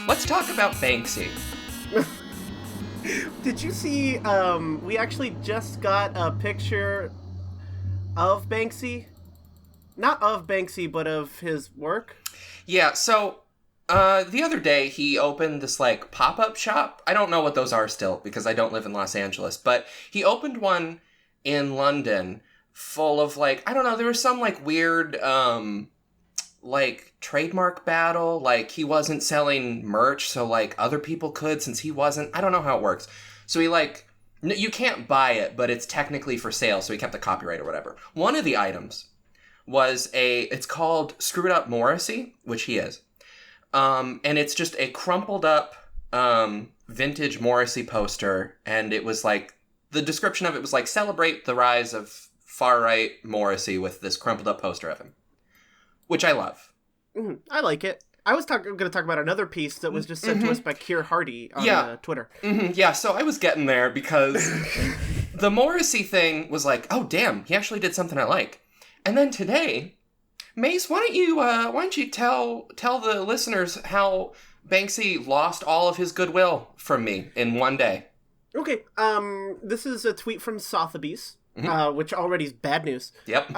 Let's talk about Banksy. Did you see, we actually just got a picture of Banksy? Not of Banksy, but of his work? Yeah, so, the other day he opened this, like, pop-up shop. I don't know what those are still, because I don't live in Los Angeles, but he opened one in London full of, like, I don't know, there was some, like, weird, like, trademark battle. Like, he wasn't selling merch, so, like, other people could since he wasn't. I don't know how it works. So he, like, you can't buy it, but it's technically for sale, so he kept the copyright or whatever. One of the items was it's called Screwed Up Morrissey, which he is. And it's just a crumpled up, vintage Morrissey poster, and it was, like, the description of it was, like, celebrate the rise of far-right Morrissey with this crumpled up poster of him. Which I love. I like it. I was going to talk about another piece that was just sent to us by Keir Hardy on Twitter. Yeah, so I was getting there because the Morrissey thing was like, oh, damn, he actually did something I like. And then today, Mace, why don't you tell the listeners how Banksy lost all of his goodwill from me in one day? Okay, this is a tweet from Sotheby's, which already is bad news. Yep.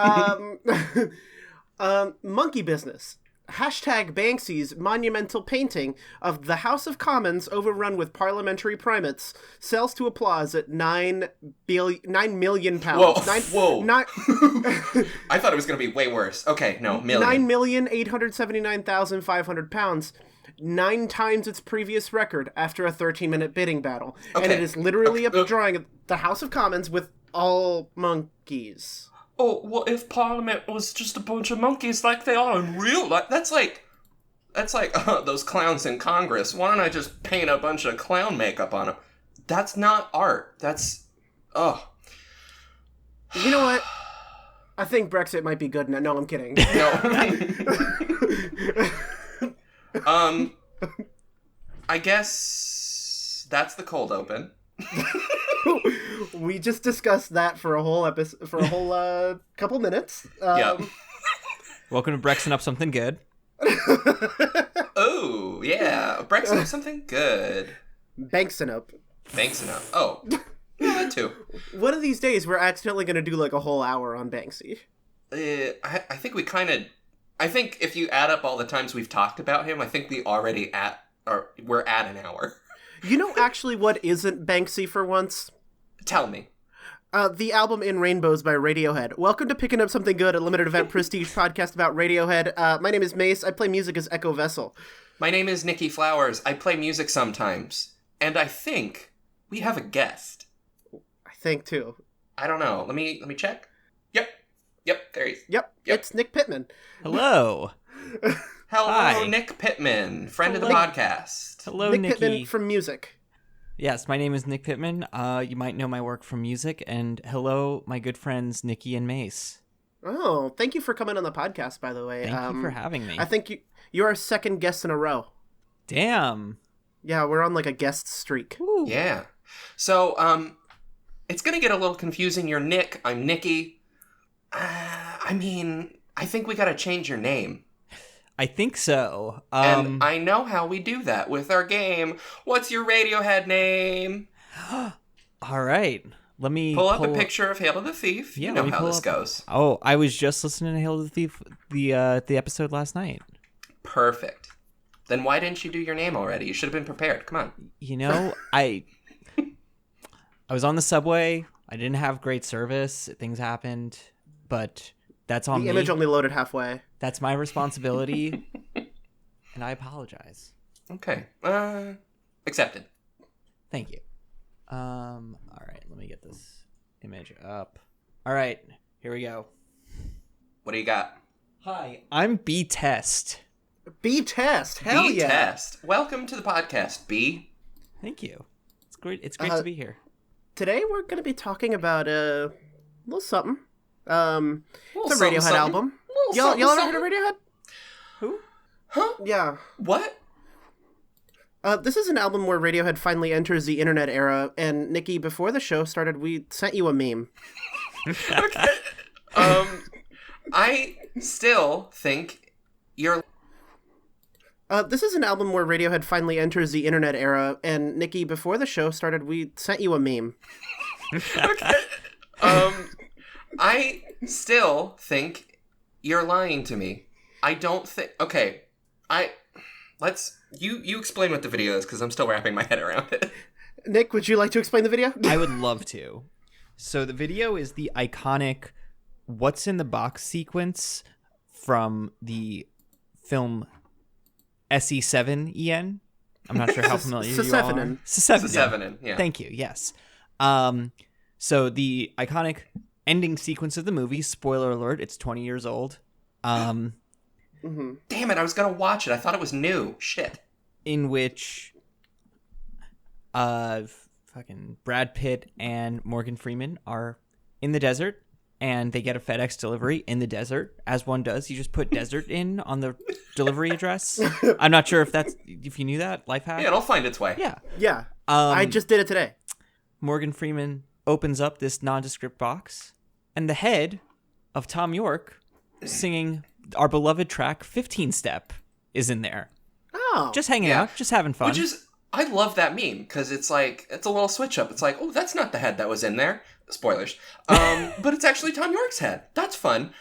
Monkey business. Hashtag Banksy's monumental painting of the House of Commons overrun with parliamentary primates sells to applause at £9 million. Whoa. I thought it was going to be way worse. Okay, no, million. £9,879,500. 9 times its previous record after a 13-minute bidding battle. Okay. And it is literally a drawing of the House of Commons with all monkeys. Oh, what if Parliament was just a bunch of monkeys like they are in real life? That's like those clowns in Congress. Why don't I just paint a bunch of clown makeup on them? That's not art. That's... Oh. You know what? I think Brexit might be good now. No, I'm kidding. No. I guess that's the cold open. We just discussed that for a whole couple minutes. Yeah. Welcome to Brexit Up Something Good. Oh, yeah. Brexit Up Something Good. Banksing up. Oh. Yeah, that too. One of these days, we're accidentally going to do like a whole hour on Banksy. I think we kind of... I think if you add up all the times we've talked about him, I think we're at an hour. You know actually what isn't Banksy for once? Tell me. The album In Rainbows by Radiohead. Welcome to Picking Up Something Good, a limited event prestige podcast about Radiohead. My name is Mace. I play music as Echo Vessel. My name is Nikki Flowers. I play music sometimes. And I think we have a guest. I think, too. I don't know. Let me check. Yep, there he is. Yep, it's Nick Pittman. Hello. Hello, Hi. Nick Pittman, friend of the podcast. Hello, Nick Nikki. Pittman from music. Yes, my name is Nick Pittman. You might know my work from music. And hello, my good friends, Nikki and Mace. Oh, thank you for coming on the podcast, by the way. Thank you for having me. I think you're our second guest in a row. Damn. Yeah, we're on like a guest streak. Woo. Yeah. So, it's gonna get a little confusing. You're Nick, I'm Nikki. I think we gotta change your name. I think so. And I know how we do that with our game. What's your Radiohead name? All right. Let me pull up a picture of Hail to the Thief. Yeah, you know how this goes. Oh, I was just listening to Hail to the Thief, the episode last night. Perfect. Then why didn't you do your name already? You should have been prepared. Come on. You know, I was on the subway. I didn't have great service. Things happened, but that's on me. The image only loaded halfway. That's my responsibility, and I apologize. Okay. Accepted. Thank you. All right, let me get this image up. All right, here we go. What do you got? Hi, I'm B-Test. B-Test, hell yeah. B-Test. Welcome to the podcast, B. Thank you. It's great to be here. Today we're going to be talking about a little something. It's a something, Radiohead something. album. Y'all ever heard of Radiohead? Who? Huh? Yeah. What? This is an album where Radiohead finally enters the internet era, and Nikki, before the show started, we sent you a meme. Okay. I still think you're... This is an album where Radiohead finally enters the internet era, and Nikki, before the show started, we sent you a meme. Okay. I still think you're lying to me. I don't think... Okay, You explain what the video is, because I'm still wrapping my head around it. Nick, would you like to explain the video? I would love to. So the video is the iconic "What's in the Box" sequence from the film SE7EN. I'm not sure how familiar you are. Sesevenin, yeah. Thank you, yes. So the iconic ending sequence of the movie, spoiler alert, it's 20 years old. Damn it, I was going to watch it. I thought it was new. Shit. In which fucking Brad Pitt and Morgan Freeman are in the desert, and they get a FedEx delivery in the desert, as one does. You just put desert in on the delivery address. I'm not sure if you knew that, life hack. Yeah, it'll find its way. Yeah. I just did it today. Morgan Freeman opens up this nondescript box, and the head of Tom York singing our beloved track 15 Step is in there. Oh. Just hanging out, just having fun. Which is, I love that meme, because it's like, it's a little switch up. It's like, oh, that's not the head that was in there. Spoilers. But it's actually Tom York's head. That's fun.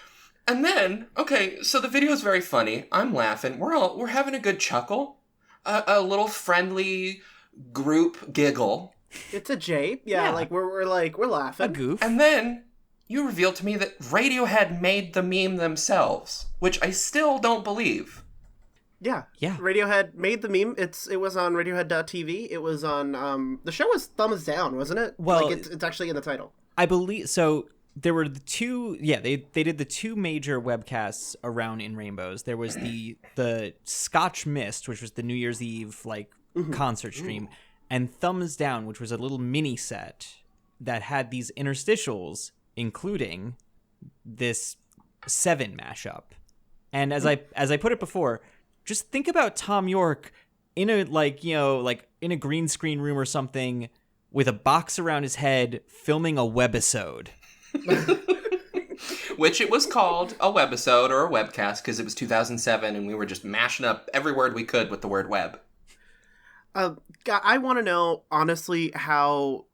And then, okay, so the video is very funny. I'm laughing. We're having a good chuckle. A little friendly group giggle. It's a jape. Yeah. Like we're laughing. A goof. And then you reveal to me that Radiohead made the meme themselves, which I still don't believe. Yeah. Yeah. Radiohead made the meme. It was on Radiohead.tv. It was on the show was Thumbs Down, wasn't it? Well, like it's actually in the title. I believe so. There were the two. Yeah, they did the two major webcasts around In Rainbows. There was the Scotch Mist, which was the New Year's Eve concert stream, and Thumbs Down, which was a little mini set that had these interstitials, including this Seven mashup. And as I put it before, just think about Tom York in a in a green screen room or something with a box around his head filming a webisode. Which it was called a webisode or a webcast because it was 2007 and we were just mashing up every word we could with the word web. I want to know, honestly, how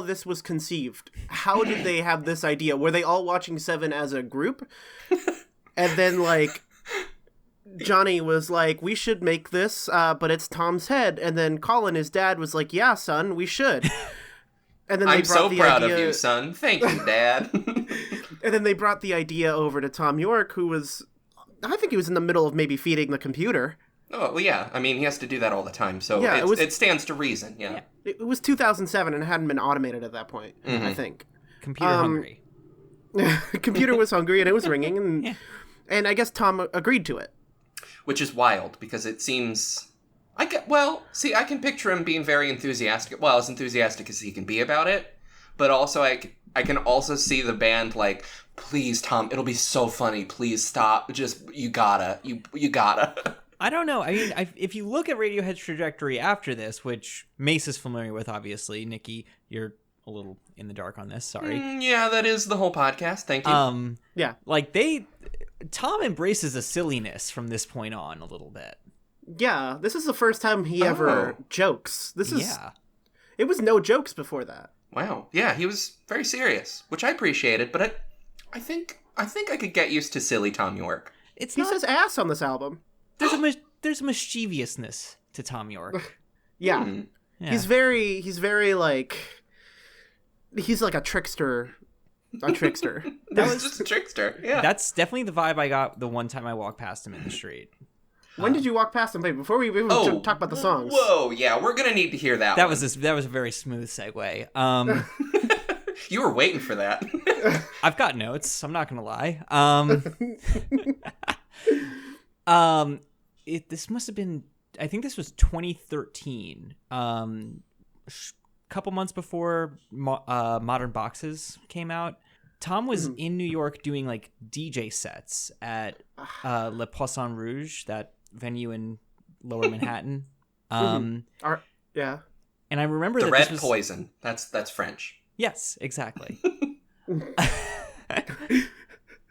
this was conceived. How did they have this idea? Were they all watching Seven as a group? And then, Johnny was like, we should make this, but it's Tom's head. And then Colin, his dad, was like, yeah, son, we should. And then I'm so proud of you, son. Thank you, Dad. And then they brought the idea over to Tom York, who was, I think he was in the middle of maybe feeding the computer. Oh, well, yeah. I mean, he has to do that all the time, so yeah, it stands to reason, yeah. It was 2007 and it hadn't been automated at that point, I think. Computer hungry. Computer was hungry and it was ringing, and and I guess Tom agreed to it. Which is wild, because it seems... I can picture him being very enthusiastic. Well, as enthusiastic as he can be about it, but also I can also see the band like, please, Tom, it'll be so funny. Please stop. Just, you gotta. I don't know. I mean, if you look at Radiohead's trajectory after this, which Mace is familiar with, obviously. Nikki, you're a little in the dark on this. Sorry. Yeah, that is the whole podcast. Thank you. Yeah. Tom embraces a silliness from this point on a little bit. Yeah, this is the first time he ever jokes. It was no jokes before that. Wow. Yeah, he was very serious, which I appreciated, but I think I could get used to silly Tom York. He says ass on this album. There's a mischievousness to Tom York. Yeah. Yeah. He's very he's like a trickster. A trickster. That's just a trickster. Yeah. That's definitely the vibe I got the one time I walked past him in the street. When did you walk past him? Wait, before we even talk about the songs. Whoa, yeah, we're gonna need to hear that. That was a very smooth segue. You were waiting for that. I've got notes. I'm not gonna lie. This must have been. I think this was 2013. Couple months before Modern Boxes came out. Tom was in New York doing like DJ sets at Le Poisson Rouge, that venue in Lower Manhattan. Yeah. And I remember the that Red this was... Poison. That's French. Yes, exactly.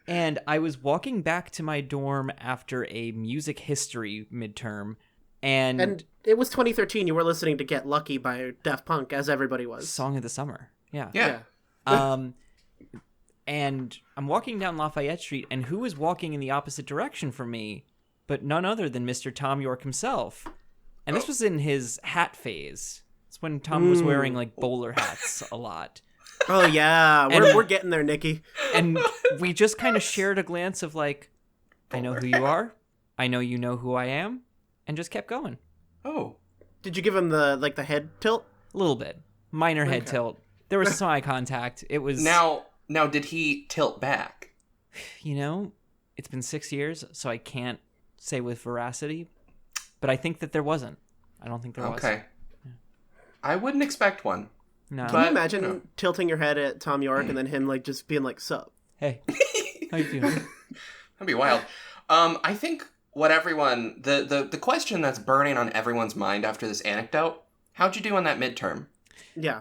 And I was walking back to my dorm after a music history midterm, and it was 2013. You were listening to Get Lucky by Daft Punk, as everybody was. Song of the Summer. Yeah. Yeah. And I'm walking down Lafayette Street, and who is walking in the opposite direction from me but none other than Mr. Tom York himself. And this was in his hat phase. It's when Tom was wearing, like, bowler hats a lot. Oh, yeah. We're getting there, Nikki. And we just kind of shared a glance of, like, I know who you are. I know you know who I am. And just kept going. Oh. Did you give him the head tilt? A little bit. Minor head tilt. There was some eye contact. It was... Now, did he tilt back? You know, it's been 6 years, so I can't say with veracity. But I think that there wasn't. I don't think there was. Okay. Yeah. I wouldn't expect one. No. Can you imagine tilting your head at Tom York and then him, like, just being like, sup? Hey. How you doing? That'd be wild. I think what everyone... The question that's burning on everyone's mind after this anecdote, how'd you do on that midterm? Yeah.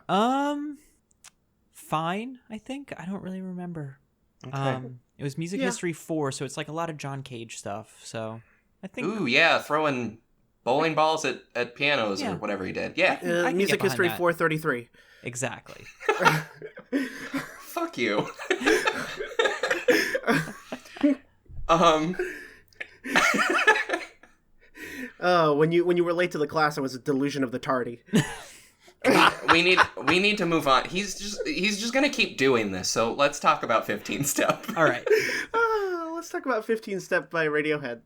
Fine, I think. I don't really remember. Okay. It was Music History 4, so it's like a lot of John Cage stuff. So I think. Ooh, yeah, throwing bowling balls at pianos or whatever he did. Yeah. Music History 433. Exactly. Fuck you. Oh, when you were late to the class, I was a delusion of the tardy. we need to move on. He's just gonna keep doing this. So let's talk about 15 Step. All right. Let's talk about 15 Step by Radiohead.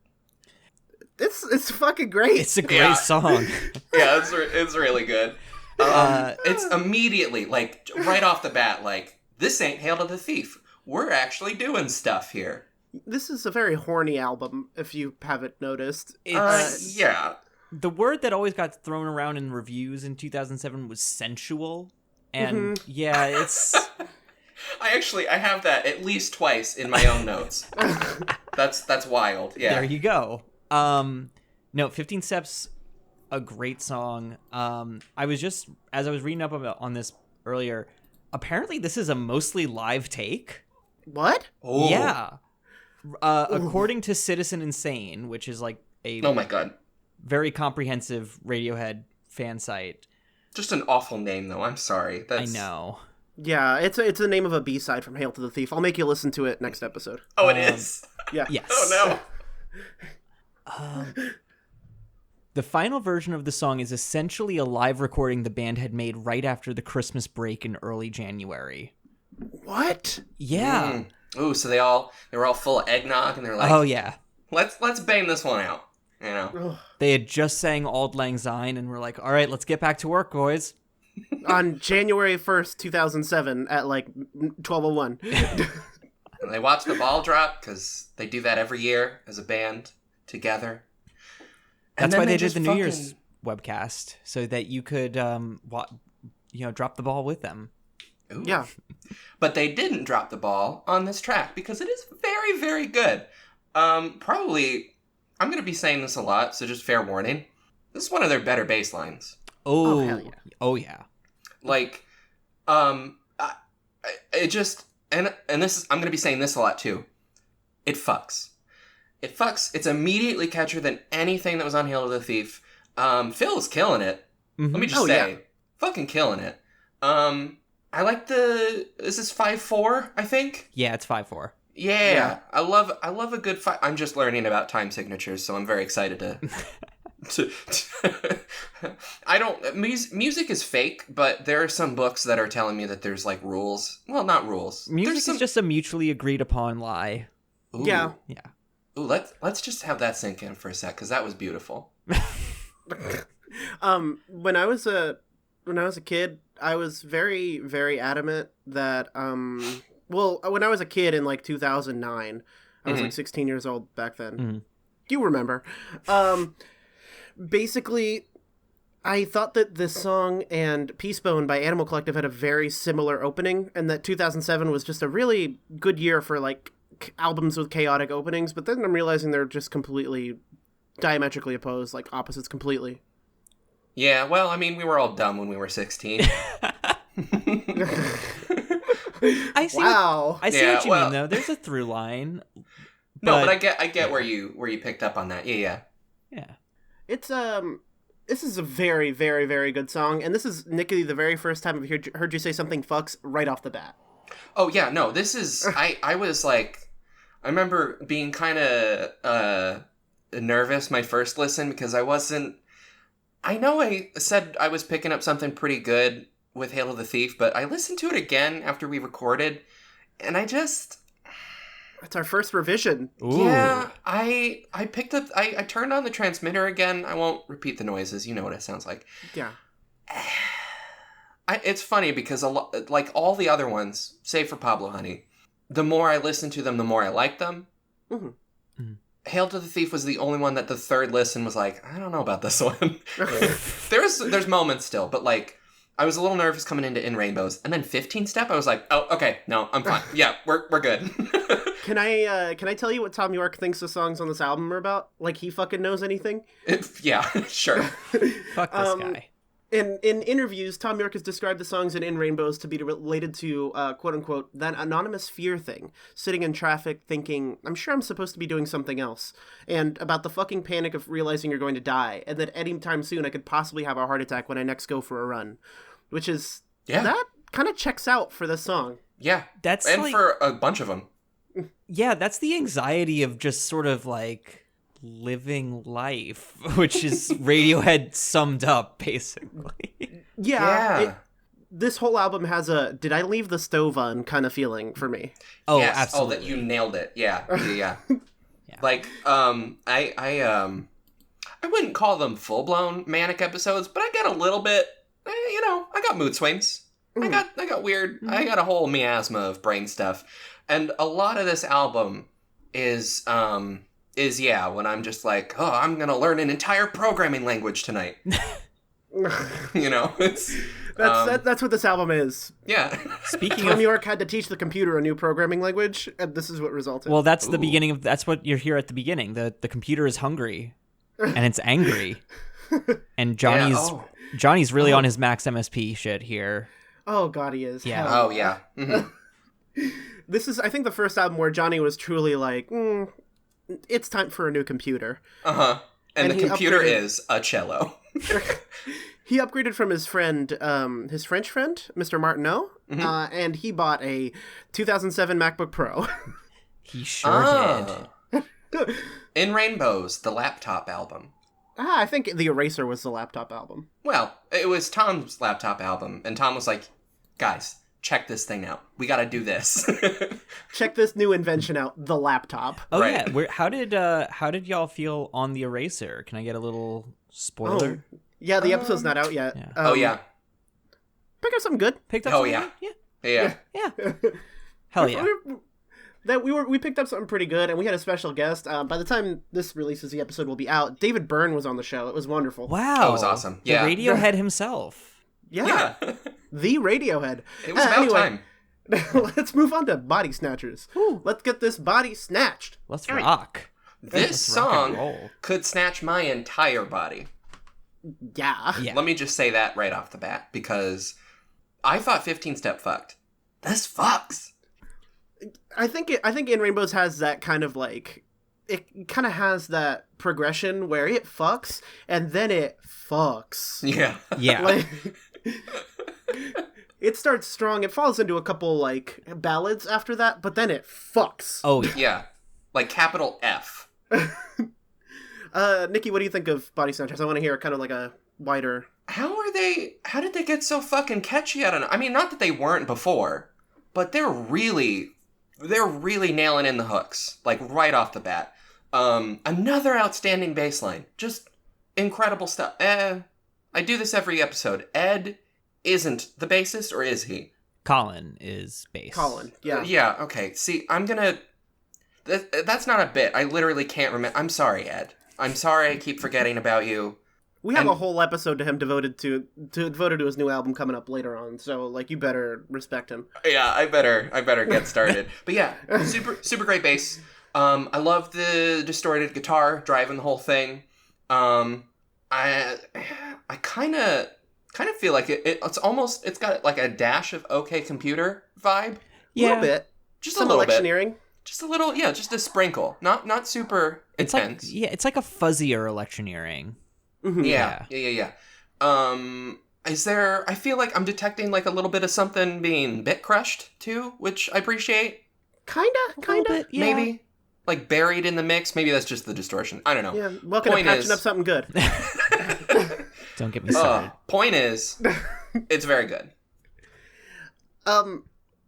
It's fucking great. It's a great song. Yeah, it's really good. It's immediately, like, right off the bat, like, this ain't Hail to the Thief. We're actually doing stuff here. This is a very horny album, if you haven't noticed. Yeah. The word that always got thrown around in reviews in 2007 was sensual. And yeah, it's... I have that at least twice in my own notes. That's wild. Yeah. There you go. No, 15 Steps, a great song. I was just, as I was reading up on this earlier, apparently this is a mostly live take. What? Oh. Yeah. According to Citizen Insane, which is like a oh my god, very comprehensive Radiohead fan site. Just an awful name, though. I'm sorry. I know. Yeah, it's the name of a B-side from Hail to the Thief. I'll make you listen to it next episode. Oh, it is? Yeah. Yes. Oh, no. The final version of the song is essentially a live recording the band had made right after the Christmas break in early January. What? Yeah. Ooh, so they were all full of eggnog, and they're like, oh yeah, let's bang this one out. You know, they had just sang Auld Lang Syne, and we're like, all right, let's get back to work, boys. On January 1st, 2007, at like 12:01. And they watched the ball drop because they do that every year as a band together. That's why they did the New Year's webcast, so that you could, drop the ball with them. Ooh. Yeah. But they didn't drop the ball on this track because it is very, very good. Probably, I'm going to be saying this a lot, so just fair warning. This is one of their better bass lines. Oh, hell yeah. Oh, yeah. Like, it just, and this is, I'm going to be saying this a lot too. It fucks. It fucks. It's immediately catchier than anything that was on Hail to the Thief. Phil's killing it. Mm-hmm. Let me just say, fucking killing it. I like this is 5/4, I think? Yeah, it's 5/4. Yeah. I love a good I'm just learning about time signatures, so I'm very excited to I don't music is fake, but there are some books that are telling me that there's like rules. Well, not rules. Music is just a mutually agreed upon lie. Ooh. Yeah. Yeah. Ooh, let's just have that sink in for a sec, because that was beautiful. When I was a kid, I was very, very adamant that, when I was a kid in, like, 2009, I was, like, 16 years old back then. Mm-hmm. You remember. Basically, I thought that this song and Peacebone by Animal Collective had a very similar opening, and that 2007 was just a really good year for, like, albums with chaotic openings, but then I'm realizing they're just completely diametrically opposed, like, opposites completely. Yeah, well, I mean, we were all dumb when we were 16. I see. Wow. I see Yeah, what you well- mean, though. There's a through line. No, but I get where you picked up on that. Yeah. It's this is a very, very, very good song, and this is, Nikki, the very first time I've heard you say something fucks right off the bat. Oh yeah, no, this is I was like, I remember being kind of nervous my first listen because I know I said I was picking up something pretty good with Hail to the Thief, but I listened to it again after we recorded, and It's our first revision. Ooh. yeah, I picked up, I turned on the transmitter again. I won't repeat the noises. You know what it sounds like. Yeah. It's funny because like all the other ones, save for Pablo Honey, the more I listened to them, the more I liked them. Mm-hmm. Mm-hmm. Hail to the Thief was the only one that the third listen was like, I don't know about this one. There's moments still, but like I was a little nervous coming into In Rainbows, and then 15 Step, I was like, oh, okay, no, I'm fine. Yeah, we're good. Can I tell you what Tom York thinks the songs on this album are about? Like he fucking knows anything? Yeah, sure. Fuck this guy. In interviews, Tom York has described the songs in Rainbows to be related to, quote unquote, that anonymous fear thing. Sitting in traffic thinking, I'm sure I'm supposed to be doing something else. And about the fucking panic of realizing you're going to die. And that anytime soon I could possibly have a heart attack when I next go for a run. Which is, that kind of checks out for this song. Yeah. That's and like, for a bunch of them. yeah, that's the anxiety of just sort of like living life, which is Radiohead summed up, basically. Yeah. This whole album has a "did I leave the stove on" kind of feeling for me. Oh, yes. absolutely. Oh, that you nailed it. Yeah. Yeah. Yeah. Like, I wouldn't call them full-blown manic episodes, but I get a little bit, I got mood swings. I got weird, I got a whole miasma of brain stuff. And a lot of this album is when I'm just like, oh, I'm going to learn an entire programming language tonight. It's... That's what this album is. Yeah. Speaking Tom of, York had to teach the computer a new programming language, and this is what resulted. well, that's the beginning of, that's what you're here at the beginning. The computer is hungry and it's angry. And Johnny's really on his max MSP shit here. Oh god, he is. Yeah. Hell. Oh, yeah. Mm-hmm. This is, I think, the first album where Johnny was truly like, it's time for a new computer. Uh-huh. And the he computer upgraded- is a cello. He upgraded from his friend, his French friend, Mr. Martineau, and he bought a 2007 MacBook Pro. He sure did. In Rainbows, the laptop album. I think The Eraser was the laptop album. Well, it was Tom's laptop album, and Tom was like, guys, check this thing out. We gotta do this. Check this new invention out, the laptop. Oh Right. yeah, how did y'all feel on the Eraser? Can I get a little spoiler? Yeah, the episode's not out yet. Yeah. Oh, yeah. Pick up something good. Picked up Oh, something? yeah. Yeah. Hell yeah. We picked up something pretty good, and we had a special guest. By the time this releases, the episode will be out. David Byrne was on the show. It was wonderful. Wow. That was awesome. Yeah. The Radiohead himself. Yeah. Yeah. The Radiohead. It was about time. Let's move on to Body Snatchers. Let's get this body snatched. Let's rock. This Let's rock and song roll. could snatch my entire body. Yeah. Yeah. Let me just say that right off the bat, because I thought 15 Step fucked. This fucks. I think In Rainbows has that kind of like, it kind of has that progression where it fucks and then it fucks. Yeah. Yeah. Like, it starts strong. It falls into a couple like ballads after that, but then it fucks. Oh yeah. Yeah. Like capital F. Nikki, what do you think of Body Snatchers? I want to hear kind of like a wider. How did they get so fucking catchy? I don't know. I mean, not that they weren't before, but they're really nailing in the hooks, like right off the bat. Another outstanding bass line. Just incredible stuff. I do this every episode. Ed isn't the bassist, or is he? Colin is bass. Colin, yeah. Yeah, okay. See, I'm gonna... That's not a bit. I literally can't remember. I'm sorry, Ed. I'm sorry I keep forgetting about you. We have a whole episode to him devoted to his new album coming up later on, so like you better respect him. Yeah, I better get started. But yeah, super great bass. I love the distorted guitar driving the whole thing. I kind of feel like it's got like a dash of OK Computer vibe. A little bit. Just Some a little electioneering. Just a little, just a sprinkle. Not super intense. It's like a fuzzier electioneering. Mm-hmm. Yeah. Is there, I feel like I'm detecting like a little bit of something being bit crushed too, which I appreciate. Kinda. Bit, yeah. Maybe. Like buried in the mix. Maybe that's just the distortion. I don't know. Yeah, welcome to patching up something good. Don't get me started. Point is, it's very good.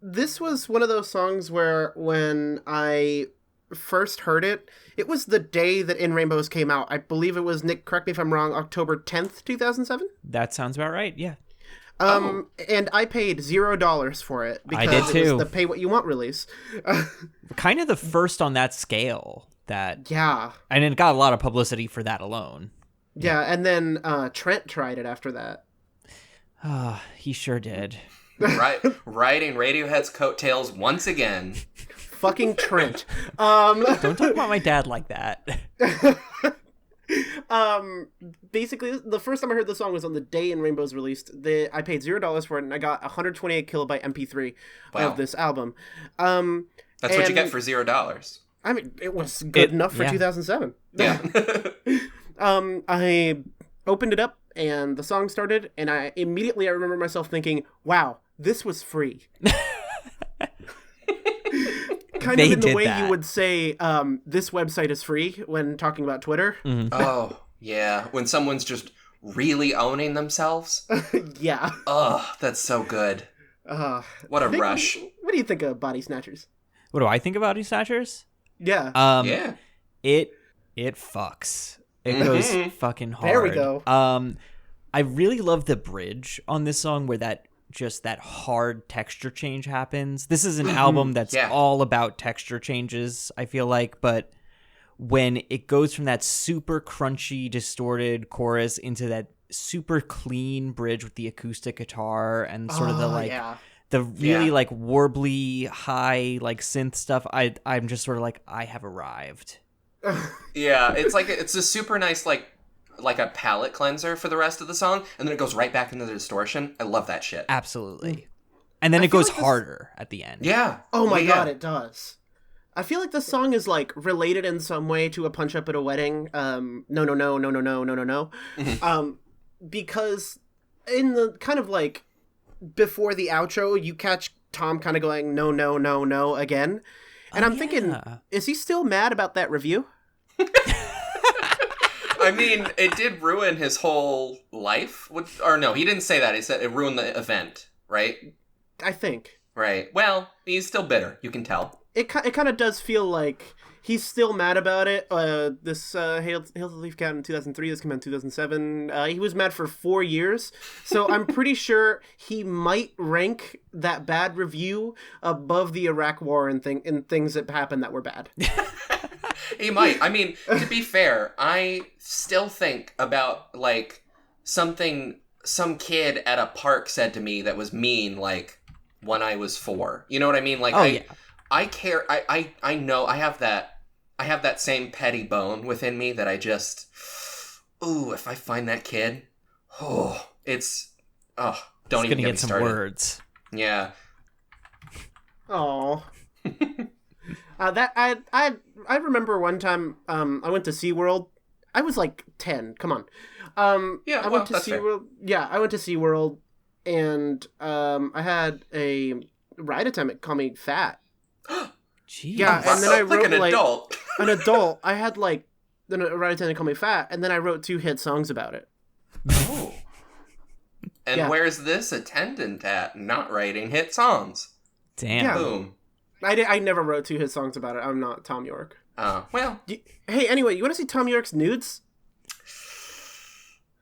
This was one of those songs where when I first heard it, it was the day that In Rainbows came out. I believe it was, Nick, correct me if I'm wrong, October 10th, 2007? That sounds about right, yeah. And I paid $0 for it because I did too. It was the pay what you want release. Kind of the first on that scale that... Yeah. And it got a lot of publicity for that alone. Yeah, and then Trent tried it after that. He sure did. Right, riding Radiohead's coattails once again. Fucking Trent. Don't talk about my dad like that. Basically, the first time I heard the song was on the day In Rainbows released. I paid $0 for it, and I got 128 kilobyte MP3 of this album. That's what you get for $0. I mean, it was good enough for 2007. Yeah. I opened it up, and the song started, and I remember myself thinking, wow, this was free. Kind of in the way you would say, this website is free when talking about Twitter. Mm-hmm. Oh, yeah. When someone's just really owning themselves. Yeah. Oh, that's so good. What a rush. What do you think of Body Snatchers? What do I think about Body Snatchers? Yeah. Yeah. It fucks. It goes fucking hard. There we go. I really love the bridge on this song where that hard texture change happens. This is an album that's all about texture changes, I feel like, but when it goes from that super crunchy, distorted chorus into that super clean bridge with the acoustic guitar and sort of the really like warbly high like synth stuff, I'm just sort of like, I have arrived. Yeah, it's a super nice like a palate cleanser for the rest of the song, and then it goes right back into the distortion. I love that shit. Absolutely. And then it goes harder at the end. Yeah. Oh my god, it does. I feel like this song is like related in some way to A Punch Up at a Wedding. No. Because in the kind of like before the outro, you catch Tom kind of going no again. And I'm thinking, is he still mad about that review? I mean, it did ruin his whole life. Or no, he didn't say that. He said it ruined the event, right? I think. Right. Well, he's still bitter. You can tell. It kind of does feel like he's still mad about it. This Hail to the Leaf Cat in 2003, this came out in 2007. He was mad for 4 years. So I'm pretty sure he might rank that bad review above the Iraq War and things that happened that were bad. He might. I mean, to be fair, I still think about like something some kid at a park said to me that was mean, like when I was 4. You know what I mean? Like, I care. I know I have that same petty bone within me that I just, if I find that kid, don't even get me some started. Words. Yeah. Oh. I remember one time I went to SeaWorld. I was like 10. Come on. I went to SeaWorld. Yeah, I went to SeaWorld, and I had a ride attendant call me fat. Jeez. Yeah, and then I wrote like an adult. An adult. I had like then a ride attendant call me fat, and then I wrote 2 hit songs about it. Oh. And where's this attendant at? Not writing hit songs. Damn. Yeah. Boom. I never wrote 2 hit songs about it. I'm not Tom York. Oh, well. Hey, anyway, you want to see Tom York's nudes?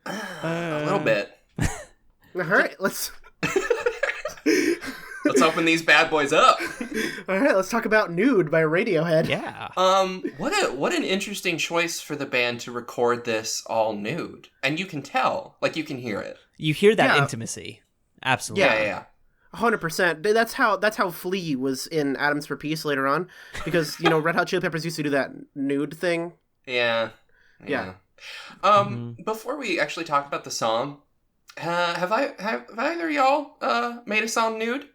A little bit. All right, let's open these bad boys up. All right, let's talk about Nude by Radiohead. Yeah. What an interesting choice for the band to record this all nude. And you can tell, like you can hear it. You hear that intimacy. Absolutely. Yeah. 100%. That's how Flea was in Atoms for Peace later on, because Red Hot Chili Peppers used to do that nude thing. Yeah. Before we actually talk about the song, have either of y'all made a song nude?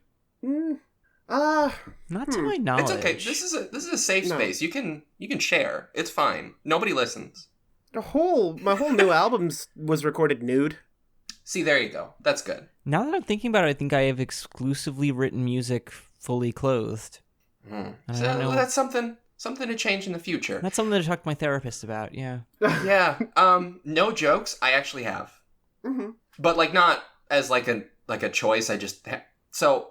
Not to my knowledge. It's okay. This is a safe space. You can share. It's fine. Nobody listens. My whole new album was recorded nude. See, there you go. That's good. Now that I'm thinking about it, I think I have exclusively written music fully clothed. So that's something to change in the future. That's something to talk to my therapist about. Yeah. Yeah. No jokes. I actually have. Mm-hmm. But like not as like a choice. I just so.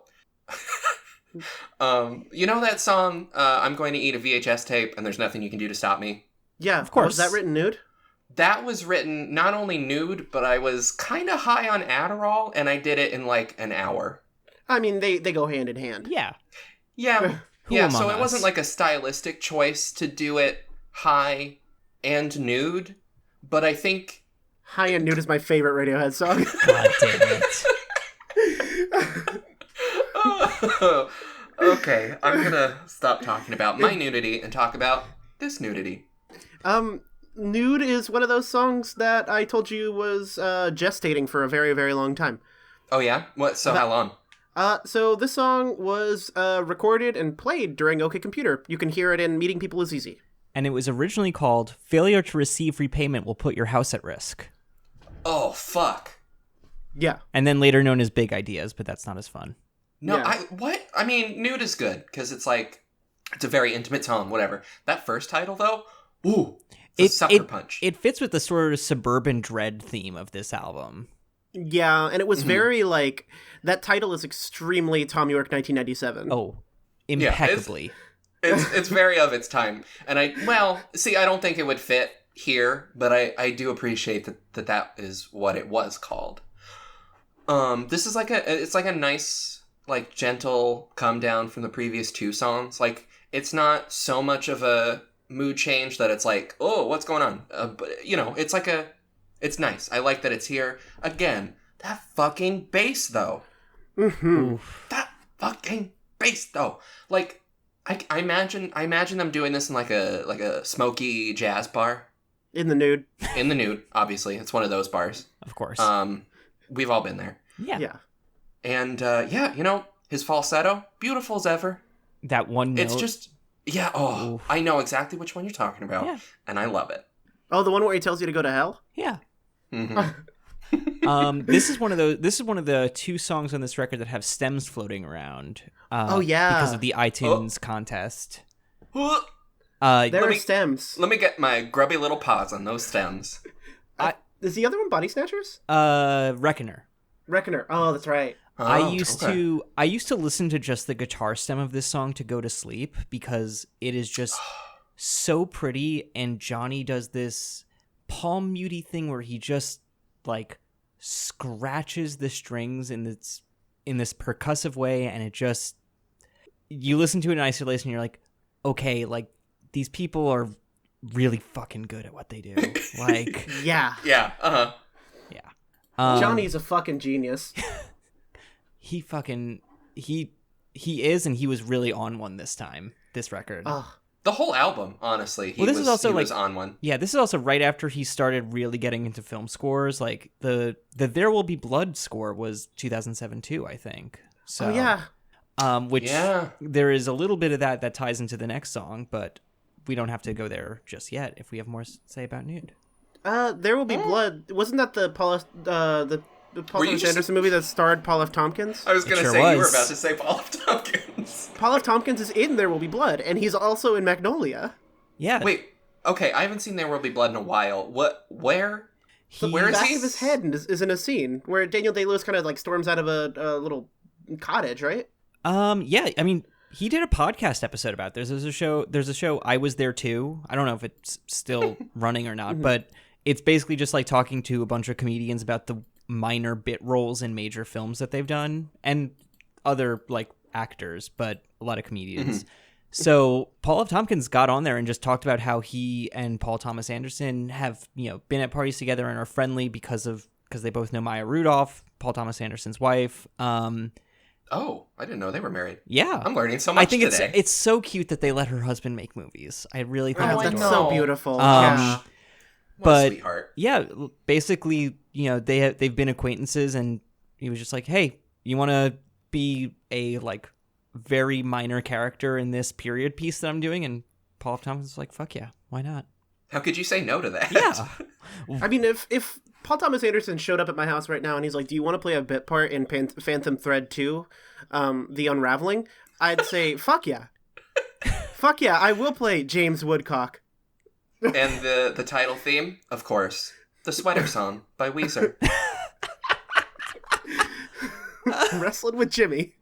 You know that song? I'm going to eat a VHS tape, and there's nothing you can do to stop me. Yeah, of course. Was that written nude? That was written not only nude, but I was kind of high on Adderall, and I did it in like an hour. I mean, they go hand in hand. Yeah. Yeah. Who yeah, among so it us? wasn't like a stylistic choice to do it high and nude, but I think... High and Nude is my favorite Radiohead song. God damn it. Okay, I'm gonna stop talking about my nudity and talk about this nudity. Nude is one of those songs that I told you was gestating for a very, very long time. Oh yeah? What? So how long? So this song was recorded and played during OK Computer. You can hear it in Meeting People Is Easy. And it was originally called Failure to Receive Repayment Will Put Your House at Risk. Oh, fuck. Yeah. And then later known as Big Ideas, but that's not as fun. No, Yeah. What? I mean, nude is good, because it's like, it's a very intimate song, whatever. That first title, though, ooh, it's a sucker punch. It fits with the sort of suburban dread theme of this album. Yeah, and it was very, like, that title is extremely Tom York 1997. Oh, impeccably. It's very of its time. And I don't think it would fit here, but I do appreciate that is what it was called. This is it's like a nice, like, gentle come down from the previous two songs. Like, it's not so much of a mood change that it's like, oh, what's going on? But, you know, it's like it's nice. I like that it's here. Again, that fucking bass, though. Mm-hmm. That fucking bass, though. Like, I imagine them doing this in like a smoky jazz bar. In the nude. In the nude, obviously. It's one of those bars. Of course. We've all been there. Yeah. Yeah. And, you know, his falsetto, beautiful as ever. That one note. It's just, Oof. I know exactly which one you're talking about. Yeah. And I love it. Oh, the one where he tells you to go to hell? Yeah. Mm-hmm. This is one of the two songs on this record that have stems floating around. Oh, yeah. Because of the iTunes contest. There Let are me- stems. Let me get my grubby little paws on those stems. Is the other one Body Snatchers? Reckoner. Reckoner. Oh, that's right. I used to listen to just the guitar stem of this song to go to sleep because it is just so pretty, and Johnny does this palm muty thing where he just like scratches the strings in this percussive way, and it just, you listen to it in isolation and you're like, okay, like these people are really fucking good at what they do. Like, Yeah. Yeah, uh-huh. yeah. Johnny's a fucking genius. He is, and he was really on one this record. Oh. The whole album, honestly. He This is also was like on one. Yeah, this is also right after he started really getting into film scores. Like the There Will Be Blood score was 2007 too, I think. So, Oh, yeah. Which there is a little bit of that ties into the next song, but we don't have to go there just yet if we have more to say about Nude. There Will Be Blood. Wasn't that the Paul Thomas Anderson movie that starred Paul F. Tompkins? I was going to sure say, you were was. about to say Paul F. Tompkins. Paul F. Tompkins is in There Will Be Blood, and he's also in Magnolia. Yeah. Wait, okay, I haven't seen There Will Be Blood in a while. Where? The Where is back he? of his head is in a scene where Daniel Day-Lewis kind of like storms out of a little cottage, right? Yeah, I mean, he did a podcast episode about this. There's a show I Was There Too. I don't know if it's still running or not, but it's basically just like talking to a bunch of comedians about the minor bit roles in major films that they've done, and other like actors, but a lot of comedians. So Paul F. Tompkins got on there and just talked about how he and Paul Thomas Anderson have, been at parties together and are friendly because they both know Maya Rudolph, Paul Thomas Anderson's wife. Oh, I didn't know they were married. Yeah. I'm learning so much I think today. it's so cute that they let her husband make movies. I really think Oh, it's I That's know. adorable. so beautiful. Um, What a but sweetheart. yeah, basically, they've been acquaintances, and he was just like, "Hey, you want to be a like very minor character in this period piece that I'm doing, and Paul F. Tompkins was like, fuck yeah, why not? How could you say no to that? Yeah. I mean, if Paul Thomas Anderson showed up at my house right now and he's like, do you want to play a bit part in Phantom Thread 2, The Unraveling? I'd say, fuck yeah. Fuck yeah, I will play James Woodcock. And the title theme, of course, the Sweater Song by Weezer. Wrestling with Jimmy.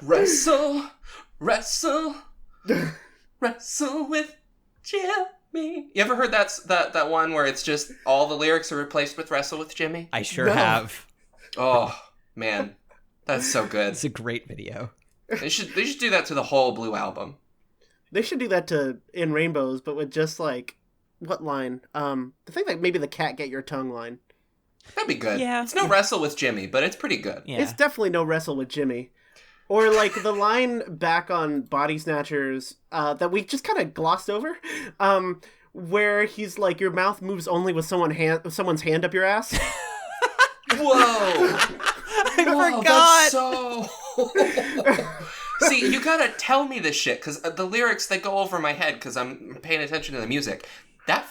Wrestle with Jimmy. You ever heard that one where it's just all the lyrics are replaced with Wrestle with Jimmy? I sure have. Oh, man. That's so good. It's a great video. They should do that to the whole Blue album. They should do that to In Rainbows, but with just like, what line? I think like maybe the cat get your tongue line. That'd be good. Yeah. It's no Wrestle with Jimmy, but it's pretty good. Yeah. It's definitely no wrestle with Jimmy. Or like the line back on Body Snatchers that we just kind of glossed over, where he's like, your mouth moves only with someone's hand up your ass. Whoa! I forgot. That's so... See, you gotta tell me this shit, because the lyrics, they go over my head, because I'm paying attention to the music. That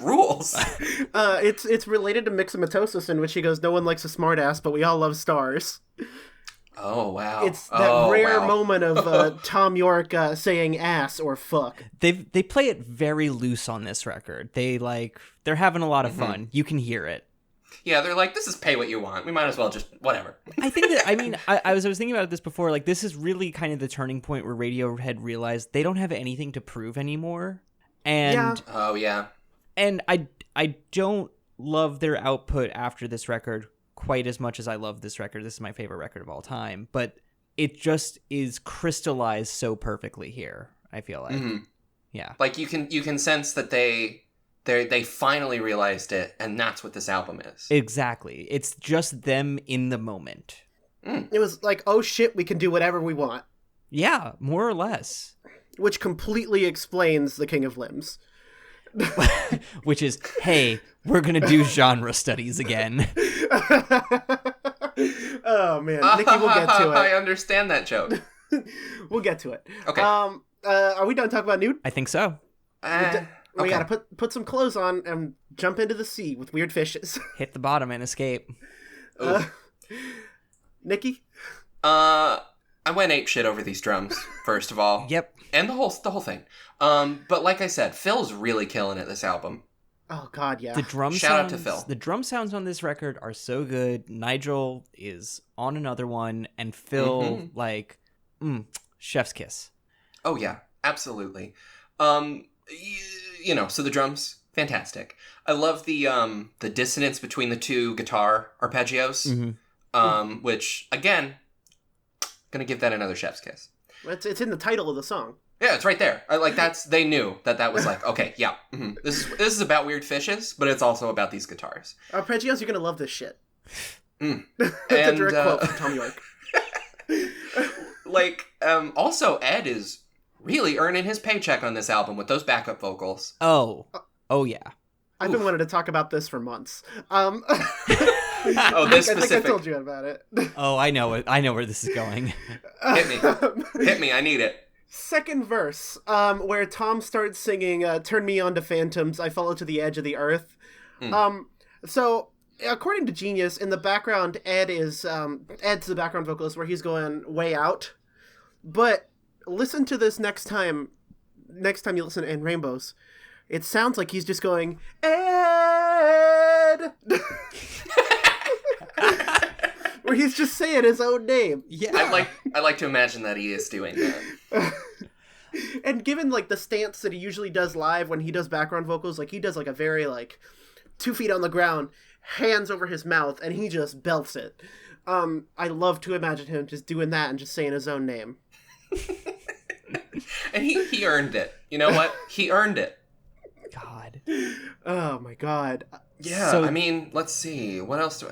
rules. It's related to Myxomatosis, in which he goes, no one likes a smartass, but we all love stars. Oh, wow. It's that rare wow. moment of Tom York saying ass or fuck. They play it very loose on this record. They're having a lot of fun. You can hear it. Yeah, they're like, this is pay what you want. We might as well just, whatever. I think that, I mean, I was thinking about this before, like, this is really kind of the turning point where Radiohead realized they don't have anything to prove anymore. And, Yeah. Oh, yeah. And I don't love their output after this record quite as much as I love this record. This is my favorite record of all time. But it just is crystallized so perfectly here, I feel like. Mm-hmm. Yeah. Like, you can sense that they finally realized it, and that's what this album is. Exactly. It's just them in the moment. It was like, oh shit, we can do whatever we want. Yeah, more or less. Which completely explains The King of Limbs. Which is, hey, we're going to do genre studies again. Oh, man. Nikki, we'll get to it. I understand that joke. We'll get to it. Okay. Are we done talking about nude? I think so. We gotta put some clothes on and jump into the sea with weird fishes. Hit the bottom and escape. Nikki? I went apeshit over these drums, first of all. Yep. And the whole thing. But like I said, Phil's really killing it this album. Oh God, yeah. The drum Shout sounds, out to Phil. The drum sounds on this record are so good. Nigel is on another one, and Phil, chef's kiss. Oh yeah, absolutely. So the drums, fantastic. I love the dissonance between the two guitar arpeggios, which again, gonna give that another chef's kiss. It's in the title of the song. Yeah, it's right there. They knew that was like, okay, yeah. Mm-hmm. This is about weird fishes, but it's also about these guitars. Arpeggios, you're gonna love this shit. Mm. That's a direct quote from Tom York. Also Ed is really earning his paycheck on this album with those backup vocals. Oh yeah. I've been wanting to talk about this for months. Oh, this I specific. think I told you about it. Oh, I know it. I know where this is going. Hit me. I need it. Second verse, where Tom starts singing "Turn Me On to Phantoms, I Follow to the Edge of the Earth." So according to Genius, in the background, Ed's the background vocalist, where he's going way out. But listen to this next time you listen to In Rainbows. It sounds like he's just going, Ed! Where he's just saying his own name. Yeah. I like to imagine that he is doing that. And given, the stance that he usually does live when he does background vocals, he does, a very, 2 feet on the ground, hands over his mouth, and he just belts it. I love to imagine him just doing that and just saying his own name. And he earned it. You know what? He earned it. God. Oh my God. Yeah. So, I mean, let's see. What else do?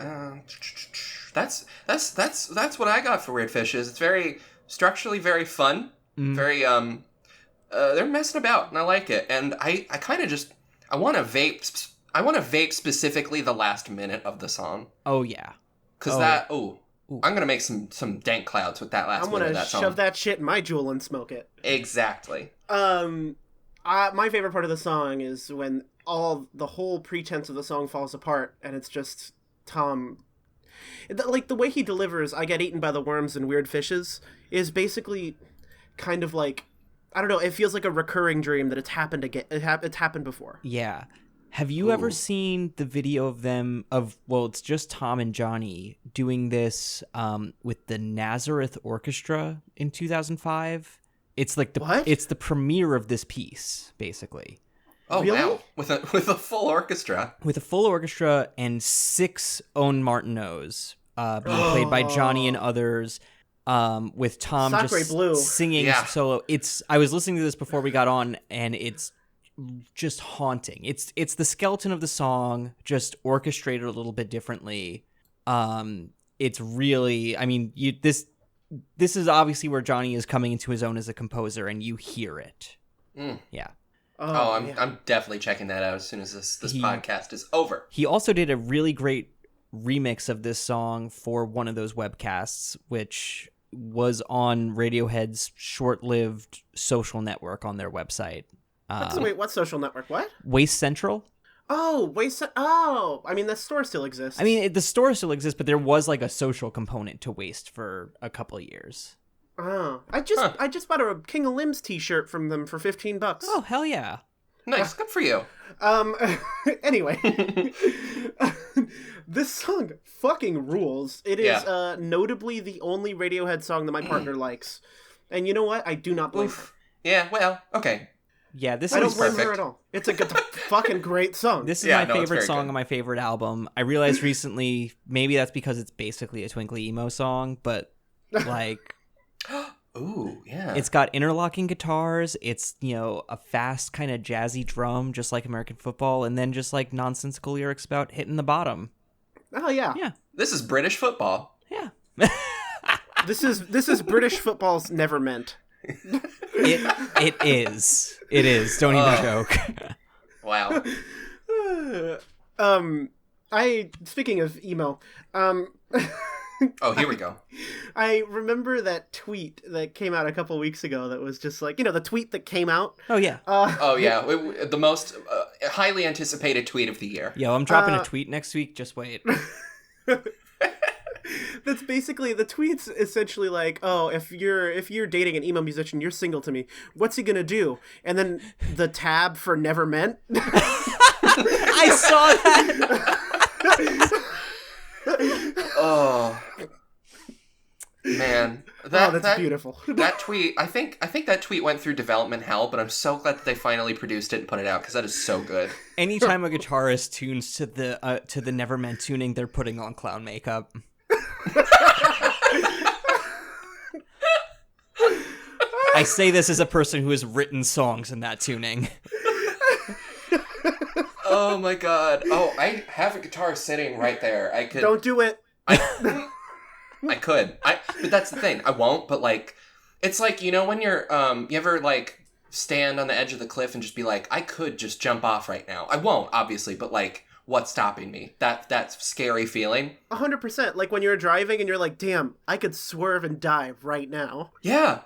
That's what I got for Weird Fishes. It's very structurally very fun. Very they're messing about, and I like it. And I kind of just I want to vape specifically the last minute of the song. Oh yeah. Because I'm gonna make some dank clouds with that last minute of that song. I'm gonna shove that shit in my jewel and smoke it. Exactly. My favorite part of the song is when the whole pretense of the song falls apart, and it's just Tom. Like, the way he delivers "I get eaten by the worms and weird fishes" is basically kind of like, I don't know, it feels like a recurring dream that it's happened again. It's happened before. Yeah. Have you ever seen the video of them it's just Tom and Johnny doing this with the Nazareth Orchestra in 2005? It's like it's the premiere of this piece, basically. Oh, really? Wow. With a full orchestra. With a full orchestra and 6 Owen Martineaus being played by Johnny and others, with Tom Sacre just Bleu. singing solo. I was listening to this before we got on, and it's just haunting. It's the skeleton of the song, just orchestrated a little bit differently. It's really, I mean, this is obviously where Johnny is coming into his own as a composer, and you hear it. Yeah. I'm definitely checking that out as soon as this podcast is over. He also did a really great remix of this song for one of those webcasts, which was on Radiohead's short-lived social network on their website. Wait, what social network? What? Waste Central? Oh, I mean, the store still exists. I mean, the store still exists, but there was like a social component to Waste for a couple of years. Oh, I just bought a King of Limbs t-shirt from them for $15. Oh, hell yeah. Nice, good for you. Anyway, this song fucking rules. It is notably the only Radiohead song that my partner likes. And you know what? I do not blame her. Yeah, well, okay. Yeah, I don't blame her at all. It's a good, fucking great song. This is my favorite song on my favorite album. I realized recently, maybe that's because it's basically a twinkly emo song, but like... Ooh, yeah. It's got interlocking guitars. It's, a fast kind of jazzy drum, just like American football, and then just like nonsensical lyrics about hitting the bottom. Oh, yeah. Yeah. This is British football. Yeah. This is British football's never meant. It is. It is. Don't even joke. Wow. Speaking of emo, oh, here we go. I remember that tweet that came out a couple weeks ago that was just like, the tweet that came out. Oh, yeah. The most highly anticipated tweet of the year. Yo, I'm dropping a tweet next week. Just wait. That's basically, the tweet's essentially like, oh, if you're dating an emo musician, you're single to me. What's he gonna do? And then the tab for never meant. I saw that. Oh man, that's beautiful. That tweet, I think that tweet went through development hell, but I'm so glad that they finally produced it and put it out because that is so good. Anytime a guitarist tunes to the Never Meant tuning, they're putting on clown makeup. I say this as a person who has written songs in that tuning. Oh my god. Oh, I have a guitar sitting right there. I could. Don't do it. I could. But that's the thing. I won't, but like, it's like, when you're, you ever like stand on the edge of the cliff and just be like, I could just jump off right now. I won't, obviously, but like, what's stopping me? That scary feeling. 100%. Like when you're driving and you're like, damn, I could swerve and die right now. Yeah.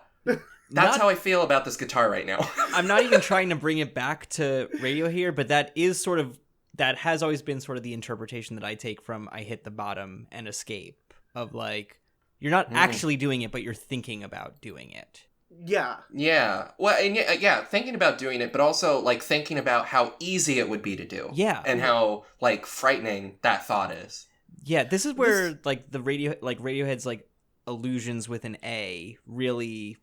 That's how I feel about this guitar right now. I'm not even trying to bring it back to radio here, but that has always been sort of the interpretation that I take from I hit the bottom and escape, of like, you're not actually doing it, but you're thinking about doing it. Yeah. Yeah. Well, and yeah, thinking about doing it, but also like thinking about how easy it would be to do. Yeah. And how like frightening that thought is. Yeah, this is where like Radiohead's like Illusions with an A really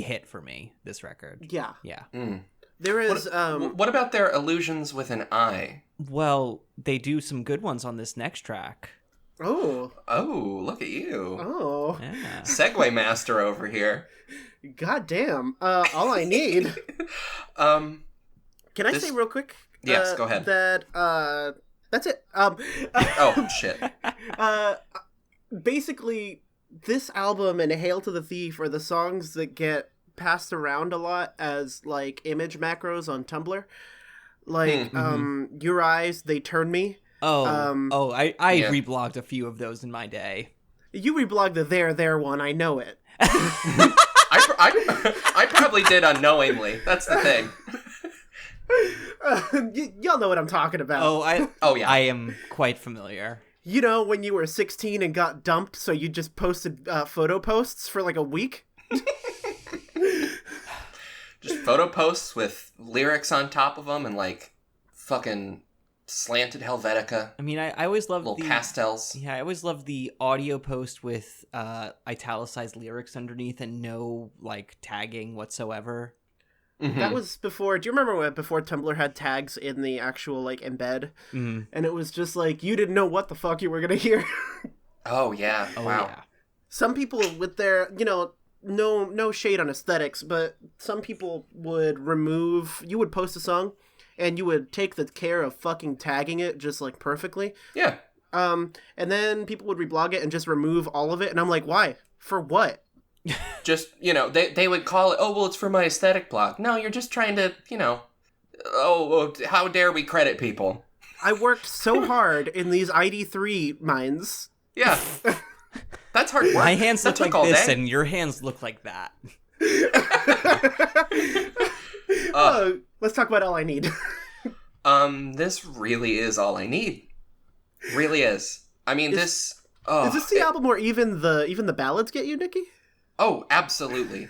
hit for me, this record. Yeah. Yeah. Mm. There is what about their Illusions with an I? Well, they do some good ones on this next track. Oh, look at you. Oh. Yeah. Segway master over here. God damn. All I need. Can I say real quick? Yes, go ahead. That's it. Oh, shit. Basically, this album and Hail to the Thief are the songs that get passed around a lot as like image macros on Tumblr. Like Your Eyes, They Turn Me. I reblogged a few of those in my day. You reblogged the there one, I know it. I probably did unknowingly. That's the thing. Y'all know what I'm talking about. Oh yeah. I am quite familiar. You know, when you were 16 and got dumped, so you just posted photo posts for like a week? Just photo posts with lyrics on top of them and like fucking slanted Helvetica. I mean, I always loved little pastels. Yeah, I always loved the audio post with italicized lyrics underneath and no like tagging whatsoever. Mm-hmm. That was before. Do you remember before Tumblr had tags in the actual like embed? Mm-hmm. And it was just like you didn't know what the fuck you were gonna hear. Oh yeah! Oh, wow. Yeah. Some people with their, no shade on aesthetics, but some people would remove. You would post a song, and you would take the care of fucking tagging it just like perfectly. Yeah. And then people would reblog it and just remove all of it, and I'm like, why? For what? Just, they would call it, oh, well, it's for my aesthetic block. No, you're just trying to, oh, how dare we credit people? I worked so hard in these ID3 mines. Yeah. That's hard work. My hands That look took like all this, day. and your hands look like that. Let's talk about All I Need. This really is all I need. Really is. I mean, is this the album where even the ballads get you, Nikki? Oh, absolutely.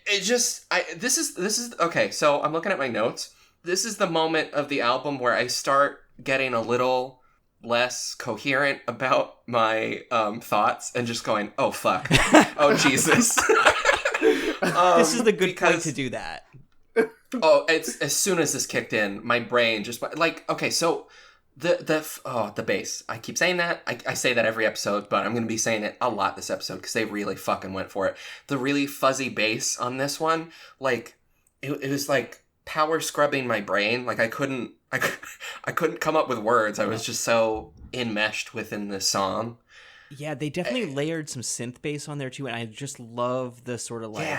This is okay. So I'm looking at my notes. This is the moment of the album where I start getting a little less coherent about my thoughts and just going, oh fuck, oh Jesus. This is the good point to do that. Oh, it's as soon as this kicked in, my brain just like, okay, so the bass. I keep saying that. I say that every episode, but I'm going to be saying it a lot this episode because they really fucking went for it. The really fuzzy bass on this one, like, it was like power scrubbing my brain. Like I couldn't come up with words. I was just so enmeshed within this song. Yeah, they definitely layered some synth bass on there too, and I just love the sort of like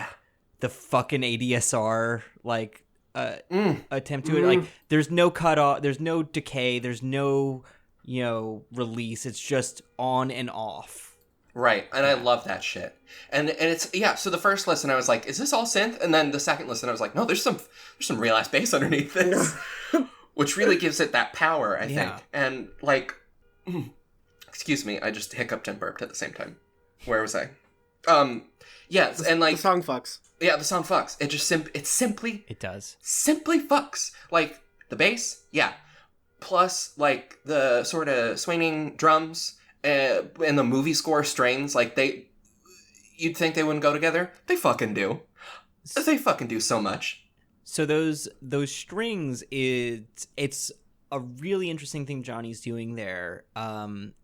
the fucking ADSR like attempt to it. Like there's no cut off, there's no decay, there's no release. It's just on and off. Right, and I love that shit. And it's so the first listen I was like, is this all synth? And then the second listen I was like, no, there's some real ass bass underneath this. Which really gives it that power, I think. And like excuse me, I just hiccuped and burped at the same time. Where was I? Yes, and like the song fucks. Yeah, the song fucks. It just it does. Simply fucks. Like the bass, yeah. Plus like the sort of swinging drums and the movie score strains, like you'd think they wouldn't go together. They fucking do. They fucking do so much. So those strings, it's a really interesting thing Johnny's doing there. And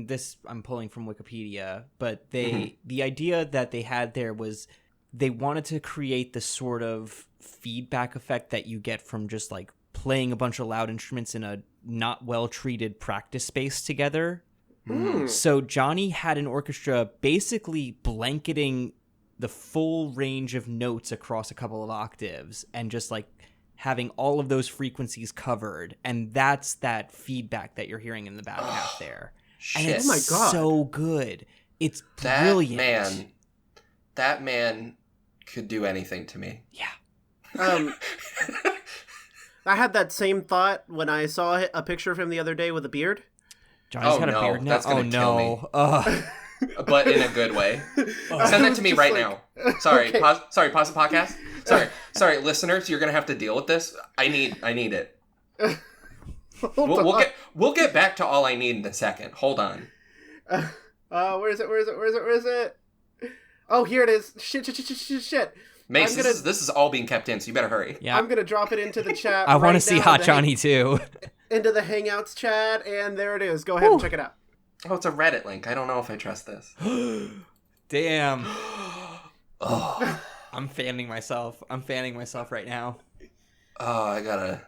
this I'm pulling from Wikipedia, but the idea that they had there was they wanted to create the sort of feedback effect that you get from just like playing a bunch of loud instruments in a not well treated practice space together. So Johnny had an orchestra basically blanketing the full range of notes across a couple of octaves and just like having all of those frequencies covered. And that's that feedback that you're hearing in the back half there. Shit. And it's Oh my God. so good. It's brilliant. That man could do anything to me. Yeah. I had that same thought when I saw a picture of him the other day with a beard. Johnny's got a beard now. That's gonna kill me. Ugh. But in a good way. Send that to me right now. Sorry, Okay. pause the podcast. Sorry, listeners, you're gonna have to deal with this. I need it. We'll get back to all I need in a second. Hold on. Where is it? Oh, here it is. Shit. Mace, this is all being kept in, so you better hurry. Yeah. I'm gonna drop it into the chat. I want right to see now, Hot Johnny too. into the Hangouts chat, and there it is. Go ahead and check it out. Oh, it's a Reddit link. I don't know if I trust this. Damn. Oh, I'm fanning myself right now. I gotta.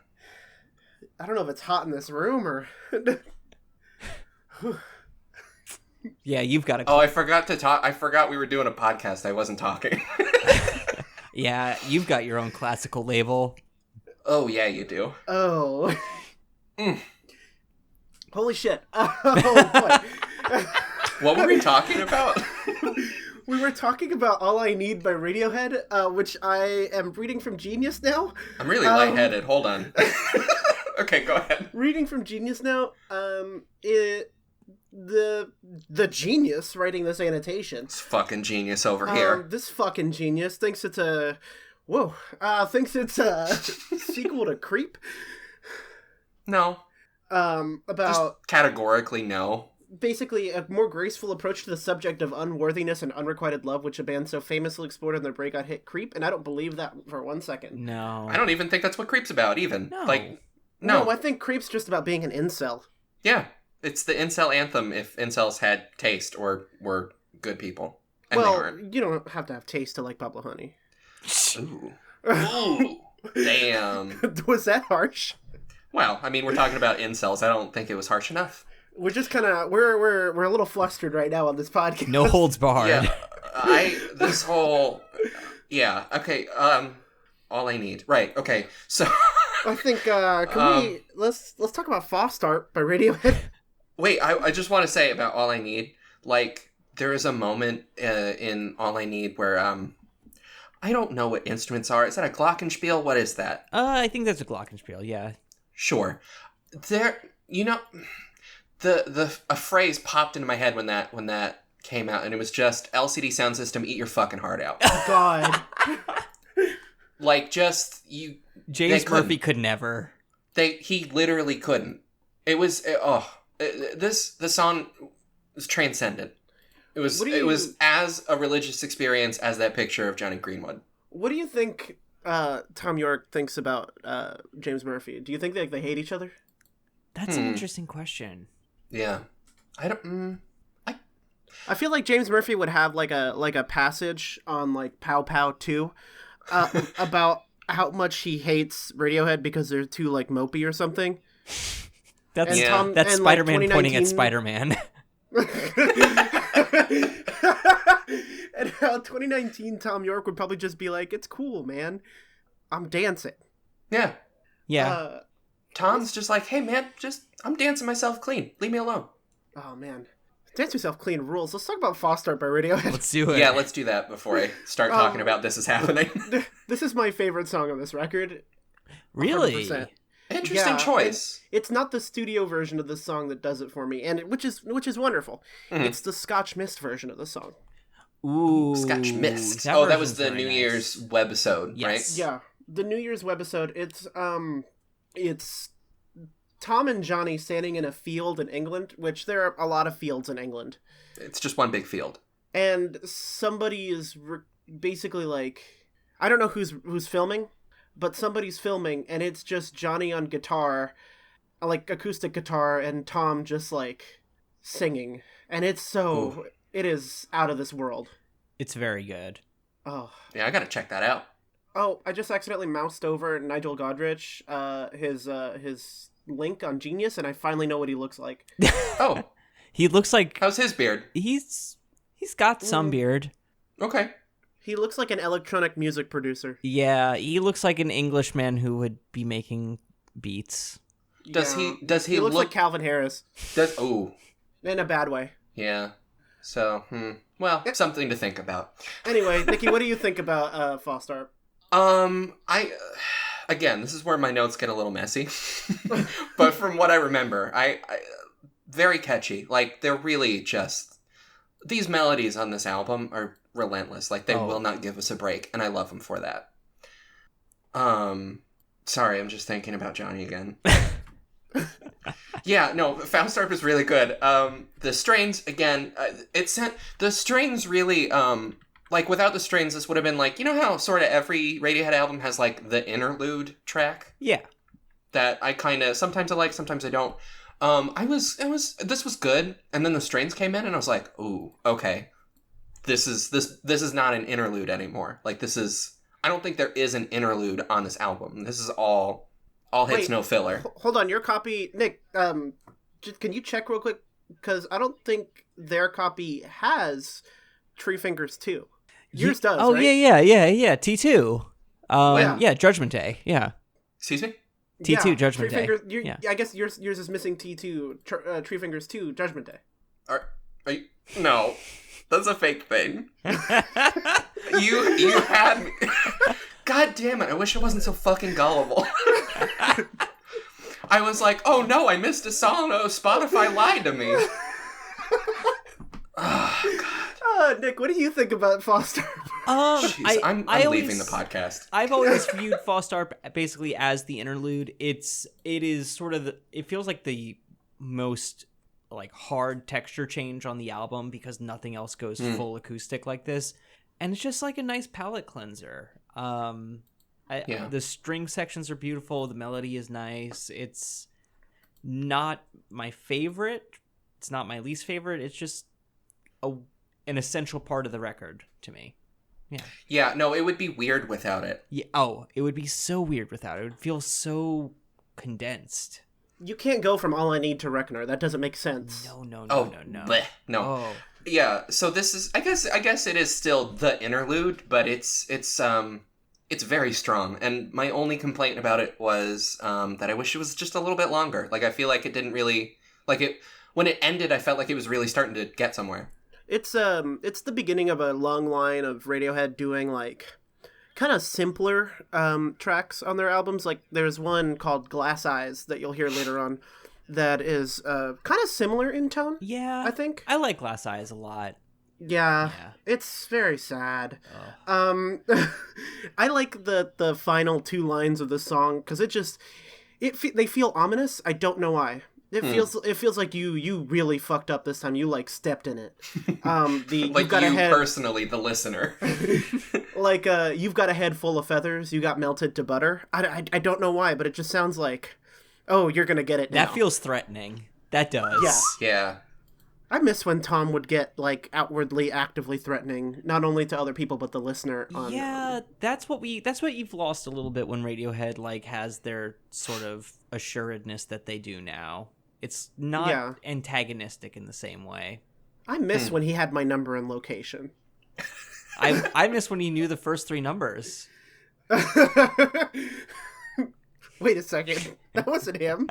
I don't know if it's hot in this room or. Yeah, you've got to. Oh, I forgot to talk. I forgot we were doing a podcast. I wasn't talking. Yeah, you've got your own classical label. Oh yeah, you do. Oh. Holy shit. Oh boy. What were we talking about? We were talking about All I Need by Radiohead, which I am reading from Genius now. I'm really lightheaded. Hold on. Okay, go ahead. Reading from Genius now, the genius writing this annotation. It's fucking genius over here. This fucking genius thinks it's a sequel to Creep. No. About just categorically no. Basically a more graceful approach to the subject of unworthiness and unrequited love, which a band so famously explored in their breakout hit Creep, and I don't believe that for 1 second. No. I don't even think that's what Creep's about, even. No. Like, no. I think Creep's just about being an incel. Yeah. It's the incel anthem if incels had taste or were good people. And they aren't. You don't have to have taste to like Pablo Honey. Ooh. Ooh. Damn. Was that harsh? Well, I mean, we're talking about incels. I don't think it was harsh enough. We're just kind of we're a little flustered right now on this podcast. No holds barred. Yeah, okay. All I Need. Right. Okay. So I think let's talk about False Start by Radiohead. Wait, I just want to say about All I Need. Like, there is a moment in All I Need where I don't know what instruments are. Is that a glockenspiel? What is that? I think that's a glockenspiel. Yeah. Sure. There, a phrase popped into my head when that came out, and it was just LCD Sound System, eat your fucking heart out. Oh God. Like, just you. James Murphy could never. He literally couldn't. It was the song was transcendent. It was as a religious experience as that picture of Johnny Greenwood. What do you think Tom York thinks about James Murphy? Do you think they hate each other? That's an interesting question. Yeah, I don't. I feel like James Murphy would have like a passage on like Pow Pow 2 about how much he hates Radiohead because they're too like mopey or something. That's Spider-Man like, pointing at Spider-Man. And how 2019 Tom York would probably just be like, "It's cool, man. I'm dancing." Yeah. Yeah. Tom's just like, "Hey, man, I'm dancing myself clean. Leave me alone." Oh man, dance yourself clean rules. Let's talk about False Start by Radiohead. Let's do it. Yeah, let's do that before I start talking about This Is Happening. This is my favorite song on this record. Really? 100%. Interesting choice. It's not the studio version of the song that does it for me, and which is wonderful. Mm-hmm. It's the Scotch Mist version of the song. Ooh, Scotch Mist. That was the New Year's webisode, yes. Right? Yeah, the New Year's webisode. It's Tom and Johnny standing in a field in England, which there are a lot of fields in England. It's just one big field. And somebody is basically like, I don't know who's filming, but somebody's filming, and it's just Johnny on guitar, like acoustic guitar, and Tom just like singing, and it is out of this world. It's very good. Oh yeah, I gotta check that out. Oh, I just accidentally moused over Nigel Godrich, his link on Genius, and I finally know what he looks like. Oh, he looks like. How's his beard? He's got some beard. Okay. He looks like an electronic music producer. Yeah, he looks like an Englishman who would be making beats. Does he looks like Calvin Harris. In a bad way. Yeah. So, well, something to think about. Anyway, Nikki, what do you think about False Start? Again, this is where my notes get a little messy. But from what I remember, I very catchy. Like, they're really just, these melodies on this album are relentless. Like, they will not give us a break, and I love them for that. Sorry, I'm just thinking about Johnny again. Yeah, no, Faustarp is really good. The strains, again, the strains really, like, without the strains, this would have been like, you know how sort of every Radiohead album has, like, the interlude track? Yeah. That I kind of, sometimes I like, sometimes I don't. This was good, and then the strains came in, and I was like, ooh, okay. This is not an interlude anymore. Like, I don't think there is an interlude on this album. This is all hits, no filler. Hold on, your copy, Nick, can you check real quick? Because I don't think their copy has Tree Fingers 2. Yours does, oh, right? yeah, T2. Yeah. Yeah, Judgment Day, yeah. Excuse me? T2, Judgment Tree Day. Fingers, I guess yours is missing T2, Tree Fingers 2, Judgment Day. Are No, that's a fake thing. You had me. God damn it! I wish I wasn't so fucking gullible. I was like, oh no, I missed a song. Oh, Spotify lied to me. Oh, God. Nick, what do you think about Foster? Jeez, I'm leaving the podcast. I've always viewed Foster basically as the interlude. It is sort of it feels like the most like hard texture change on the album because nothing else goes full acoustic like this, and it's just like a nice palate cleanser. The string sections are beautiful. The melody is nice. It's not my favorite. It's not my least favorite. It's just an essential part of the record to me. Yeah. Yeah, no, it would be weird without it. Yeah. Oh, it would be so weird without it. It would feel so condensed. You can't go from All I Need to Reckoner. That doesn't make sense. No. Bleh, no. Oh. Yeah, so this is I guess it is still the interlude, but it's very strong. And my only complaint about it was that I wish it was just a little bit longer. Like I feel like it didn't really when it ended, I felt like it was really starting to get somewhere. It's the beginning of a long line of Radiohead doing like kind of simpler tracks on their albums. Like there's one called Glass Eyes that you'll hear later on that is kind of similar in tone. Yeah, I think I like Glass Eyes a lot. Yeah. It's very sad. Oh. I like the final two lines of the song because they feel ominous. I don't know why. It feels like you really fucked up this time. You like stepped in it. Like you've got personally, the listener. Like you've got a head full of feathers. You got melted to butter. I don't know why, but it just sounds like, oh, you're gonna get it now. That feels threatening. That does. Yeah. I miss when Tom would get like outwardly, actively threatening, not only to other people but the listener. That's what you've lost a little bit when Radiohead like has their sort of assuredness that they do now. It's not antagonistic in the same way. I miss when he had my number and location. I miss when he knew the first three numbers. Wait a second. That wasn't him.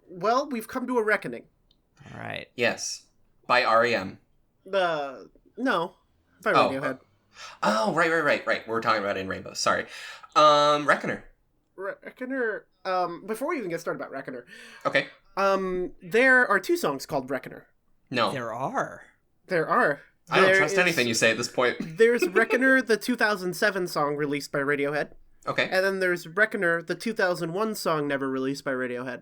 Well, we've come to a reckoning. All right. Yes. By R.E.M. No. By Radiohead. Oh, right. We're talking about In Rainbows. Sorry. Reckoner. Reckoner. Before we even get started about Reckoner. Okay. There are two songs called Reckoner. No. There are. I don't trust anything you say at this point. There's Reckoner, the 2007 song released by Radiohead. Okay. And then there's Reckoner, the 2001 song never released by Radiohead.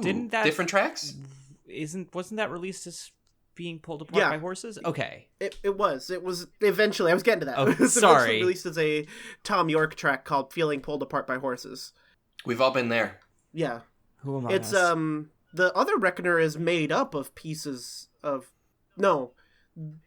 Didn't that different tracks? Wasn't that released as being pulled apart by horses? Okay. It was eventually. I was getting to that. Oh, it was sorry. eventually released as a Tom York track called "Feeling Pulled Apart by Horses." We've all been there. Yeah. Who am I? It's the other Reckoner is made up of pieces of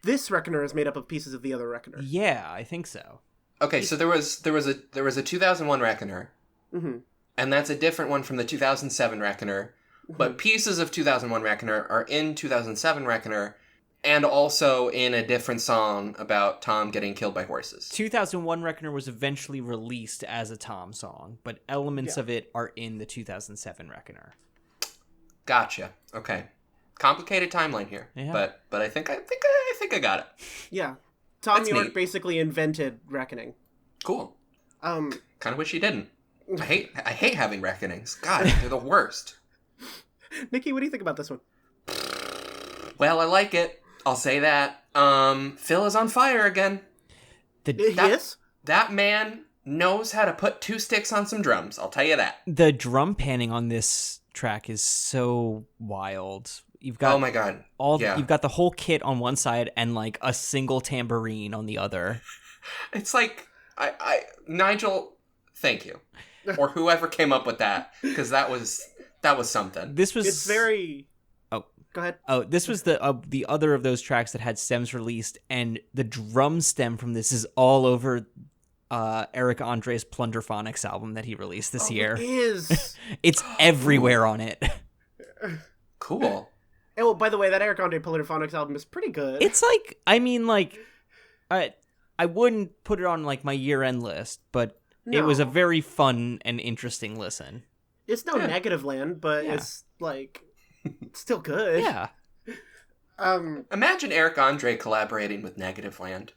this Reckoner is made up of pieces of the other Reckoner. Yeah, I think so. Okay, so there was a 2001 Reckoner, and that's a different one from the 2007 Reckoner. But pieces of 2001 Reckoner are in 2007 Reckoner, and also in a different song about Tom getting killed by horses. 2001 Reckoner was eventually released as a Tom song, but elements of it are in the 2007 Reckoner. Gotcha. Okay, complicated timeline here, but I think I got it. Yeah. Tom That's York neat. basically invented reckoning. Cool. Kind of wish he didn't. I hate having reckonings. God, they're the worst. Nikki, what do you think about this one? Well, I like it. I'll say that. Phil is on fire again. Yes? That man knows how to put two sticks on some drums. I'll tell you that. The drum panning on this track is so wild. You've got oh my god! You've got the whole kit on one side and like a single tambourine on the other. It's like Nigel, thank you, or whoever came up with that, because that was something. It's very. Oh, go ahead. Oh, this was the other of those tracks that had stems released, and the drum stem from this is all over Eric Andre's Plunderphonics album that he released this year. It is. It's everywhere on it. Cool. Oh, by the way, that Eric Andre Plunderphonics album is pretty good. It's like, I mean, like, I wouldn't put it on like my year-end list, but it was a very fun and interesting listen. It's no Negative Land, but it's like It's still good. Yeah. Imagine Eric Andre collaborating with Negative Land.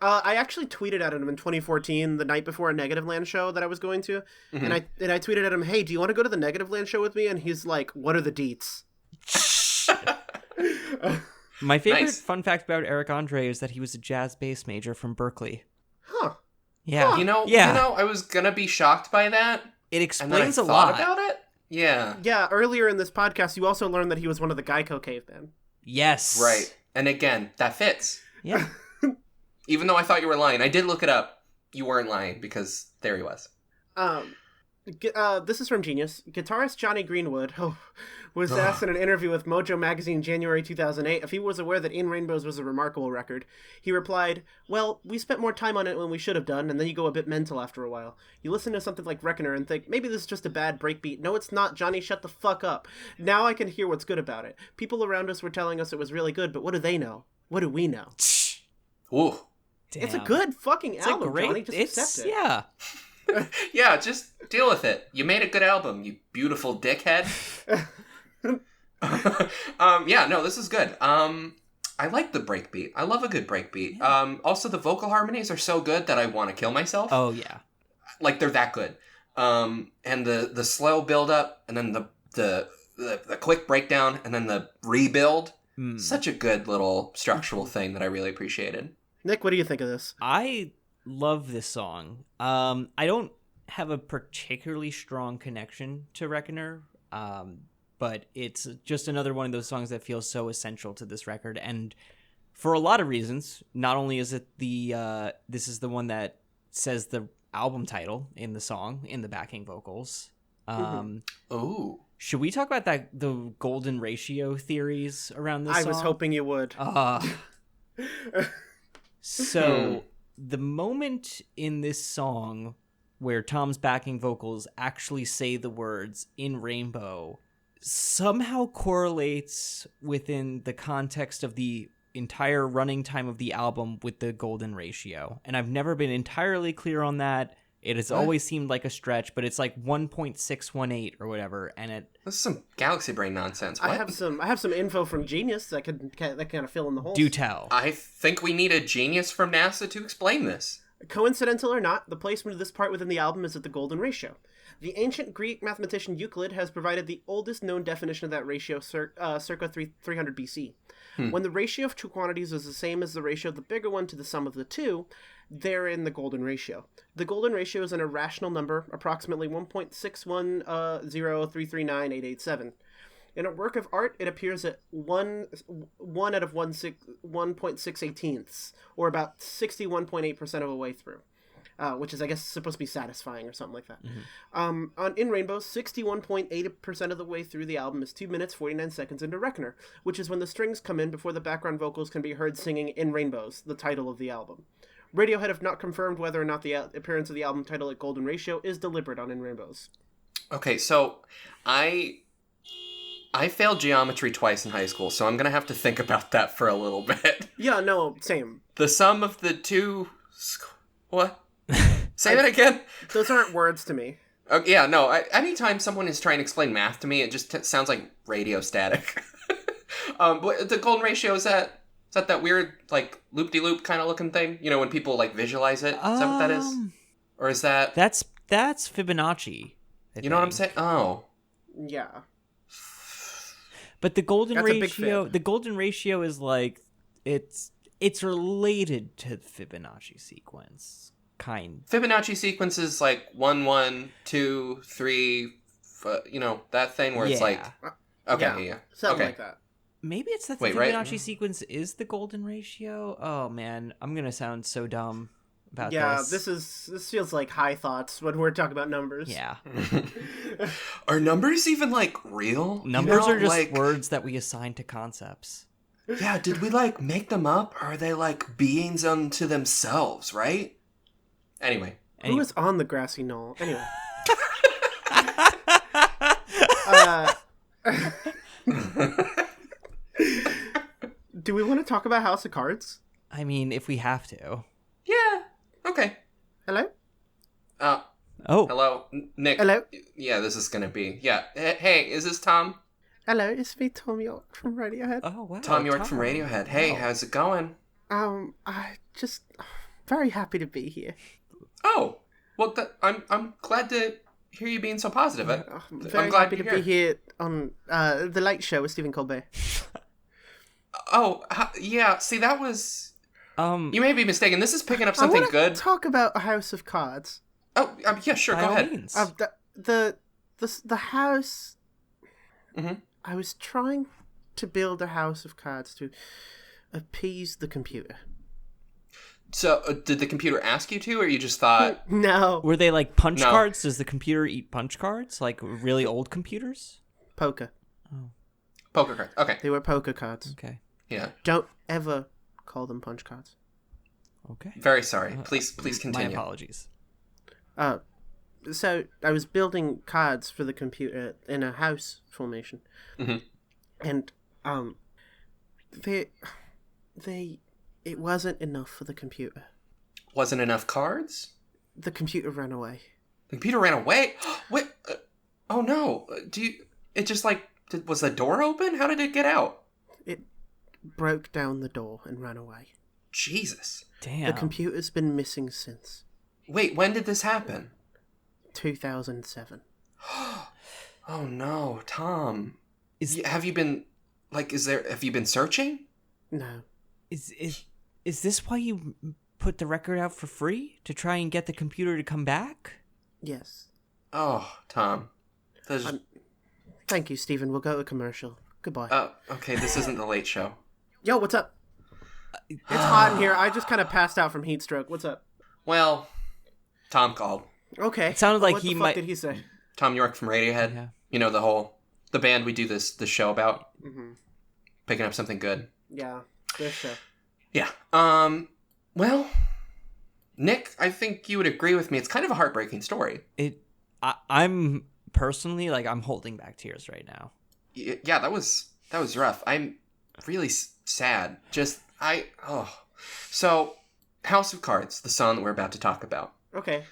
I actually tweeted at him in 2014, the night before a Negative Land show that I was going to, and I tweeted at him, "Hey, do you want to go to the Negative Land show with me?" And he's like, "What are the deets?" My favorite Nice. fun fact about Eric Andre is that he was a jazz bass major from Berkeley. Huh. Yeah. You know, I was gonna be shocked by that. It And then I explains a thought lot. about it. Yeah. Yeah, earlier in this podcast, you also learned that he was one of the Geico cavemen. Yes. Right. And again, that fits. Yeah. Even though I thought you were lying, I did look it up. You weren't lying because there he was. This is from Genius. Guitarist Johnny Greenwood was asked in an interview with Mojo Magazine January 2008 if he was aware that In Rainbows was a remarkable record. He replied, "Well, we spent more time on it than we should have done, and then you go a bit mental after a while. You listen to something like Reckoner and think, maybe this is just a bad breakbeat. No, it's not, Johnny, shut the fuck up. Now I can hear what's good about it. People around us were telling us it was really good, but what do they know? What do we know?" Ooh. Damn. It's a good fucking It's album, a great. Johnny. Just accept it. Yeah. Yeah, just deal with it. You made a good album, you beautiful dickhead. Yeah, no, this is good. I like the breakbeat. I love a good breakbeat. Yeah. Also, the vocal harmonies are so good that I want to kill myself. Oh yeah. Like, they're that good. And the slow build up, and then the quick breakdown, and then the rebuild. Such a good little structural thing that I really appreciated. Nick, what do you think of this? I love this song. I don't have a particularly strong connection to Reckoner, but it's just another one of those songs that feels so essential to this record, and for a lot of reasons. Not only is it this is the one that says the album title in the song in the backing vocals. Ooh. Should we talk about the golden ratio theories around this song? I was hoping you would. So the moment in this song where Tom's backing vocals actually say the words "in Rainbow" somehow correlates within the context of the entire running time of the album with the golden ratio. And I've never been entirely clear on that. It has always seemed like a stretch, but it's like 1.618 or whatever, and it... This is some Galaxy Brain nonsense. What? I have some info from Genius that kind of fill in the holes. Do tell. I think we need a genius from NASA to explain this. Coincidental or not, the placement of this part within the album is at the golden ratio. The ancient Greek mathematician Euclid has provided the oldest known definition of that ratio circa 300 BC. When the ratio of two quantities is the same as the ratio of the bigger one to the sum of the two, they're in the golden ratio. The golden ratio is an irrational number, approximately 1.610339887. In a work of art, it appears at 1 out of 1.618ths, or about 61.8% of a way through, which is, I guess, supposed to be satisfying or something like that. On In Rainbow, 61.8% of the way through the album is 2 minutes, 49 seconds into Reckoner, which is when the strings come in before the background vocals can be heard singing In Rainbows, the title of the album. Radiohead have not confirmed whether or not the appearance of the album title at Golden Ratio is deliberate on In Rainbows. Okay, so I failed geometry twice in high school, so I'm going to have to think about that for a little bit. Yeah, no, same. The sum of the two... What? Say that again? Those aren't words to me. Yeah, no, anytime someone is trying to explain math to me, it just sounds like radio static. But the golden ratio, is that weird, like, loop-de-loop kind of looking thing? You know, when people, like, visualize it? Is that what that is? Or is that... That's Fibonacci. You know what I'm saying? Oh. Yeah. But the golden That's a big ratio, fib. the golden ratio is like it's related to the Fibonacci sequence, kind. Fibonacci sequence is like 1, 1, 2, 3, you know, that thing where it's like... Okay, yeah. Something okay. like that. Maybe it's that the Wait, Fibonacci right? sequence is the golden ratio. Oh man, I'm gonna sound so dumb about Yeah, this. this feels like high thoughts when we're talking about numbers. Yeah, Are numbers even, like, real? numbers You know, are just like, words that we assign to concepts. Yeah, did we, like, make them up? Or are they, like, beings unto themselves, right? Anyway. Who is on the grassy knoll? Anyway. Do we want to talk about House of Cards? I mean, if we have to. Yeah. Okay. Hello? Oh, Hello? Nick? Hello? Yeah, this is gonna be... Yeah. Hey, is this Tom? Hello, it's me, Tom York from Radiohead. Oh wow, Tom York from Radiohead. Hey, Wow. how's it going? I just very happy to be here. Oh, well, I'm glad to hear you being so positive. I'm very I'm glad happy to you're be here on The Late Show with Stephen Colbert. Oh, yeah. See, that was. You may be mistaken. This is picking up I something want good. to talk about A House of Cards. Oh, yeah, sure. By Go all ahead. means. The house. Mm-hmm. I was trying to build a house of cards to appease the computer. So, did the computer ask you to, or you just thought? No. Were they like punch No. cards? Does the computer eat punch cards? Like really old computers? Poker. Poker cards. Okay. They were poker cards. Okay. Yeah. Don't ever call them punch cards. Okay. Very sorry. Please continue. My apologies. So I was building cards for the computer in a house formation, and it wasn't enough for the computer. Wasn't enough cards? The computer ran away. The computer ran away? Wait. Oh no. It just like. Was the door open? How did it get out? It broke down the door and ran away. Jesus. Damn. The computer's been missing since Wait, when did this happen? 2007. Oh no, Tom. Is Have you been have you been searching? No. is this why you put the record out for free to try and get the computer to come back? Yes. Oh, Tom. Thank you, Stephen. We'll go to commercial. Goodbye. Okay, this isn't the late show. Yo, what's up? It's hot in here. I just kind of passed out from heat stroke. What's up? Well, Tom called. Okay. It sounded like what he the fuck might- did he say? Tom York from Radiohead. Yeah. You know, the band we do this show about. Mm-hmm. Picking up something good. Yeah, this show. Yeah. Well, Nick, I think you would agree with me. It's kind of a heartbreaking story. I'm personally like I'm holding back tears right now. Yeah, that was rough. I'm really sad. So, House of Cards, the song that we're about to talk about. Okay.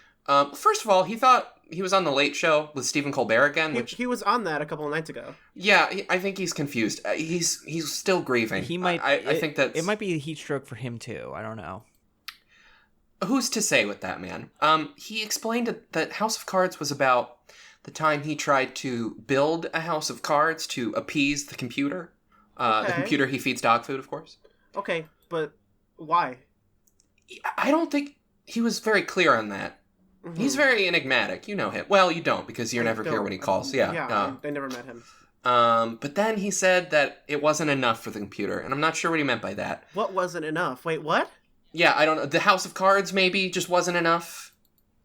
First of all, he thought he was on the Late Show with Stephen Colbert again, which He was on that a couple of nights ago. yeah, I think he's confused. He's still grieving. He might. I think that it might be a heat stroke for him too. I don't know. Who's to say with that man? He explained that House of Cards was about the time he tried to build a house of cards to appease the computer. The Okay. computer he feeds dog food, of course. Okay, but why? I don't think he was very clear on that. Mm-hmm. He's very enigmatic. You know him. Well, you don't because you're never here when he calls. Yeah. Yeah, I never met him. But then he said that it wasn't enough for the computer, and I'm not sure what he meant by that. What wasn't enough? Wait, what? Yeah, I don't know. The House of Cards maybe just wasn't enough.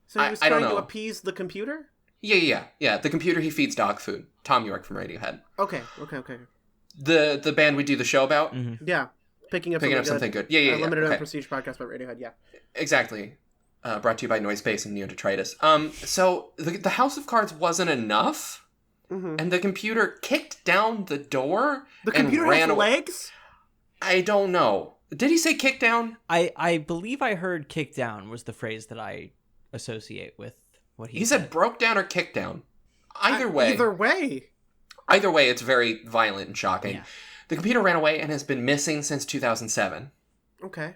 So he was I don't trying to know. appease the computer? Yeah. The computer he feeds dog food. Tom York from Radiohead. Okay. The band we do the show about. Mm-hmm. Yeah. Picking up Something good. Yeah. Limited Okay. and Prestige podcast about Radiohead, yeah. Exactly. Brought to you by Noise Space and Neodetritus. So the House of Cards wasn't enough, and the computer kicked down the door. The and computer ran has away. legs? I don't know. Did he say kick down? I believe I heard "kick down" was the phrase that I associate with what he He said broke down or kicked down. Either way, it's very violent and shocking. Yeah. The computer ran away and has been missing since 2007. Okay.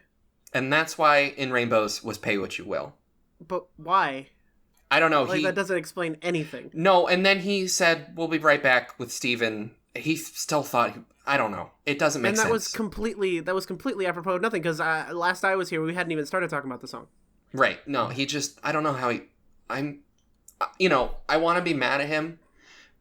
And that's why In Rainbows was Pay What You Will. But why? I don't know. Like, that doesn't explain anything. No, and then he said, we'll be right back with Steven. He still thought, I don't know. It doesn't make and that sense. was completely apropos of nothing, because last I was here, we hadn't even started talking about the song. Right. No, he just, I don't know how I want to be mad at him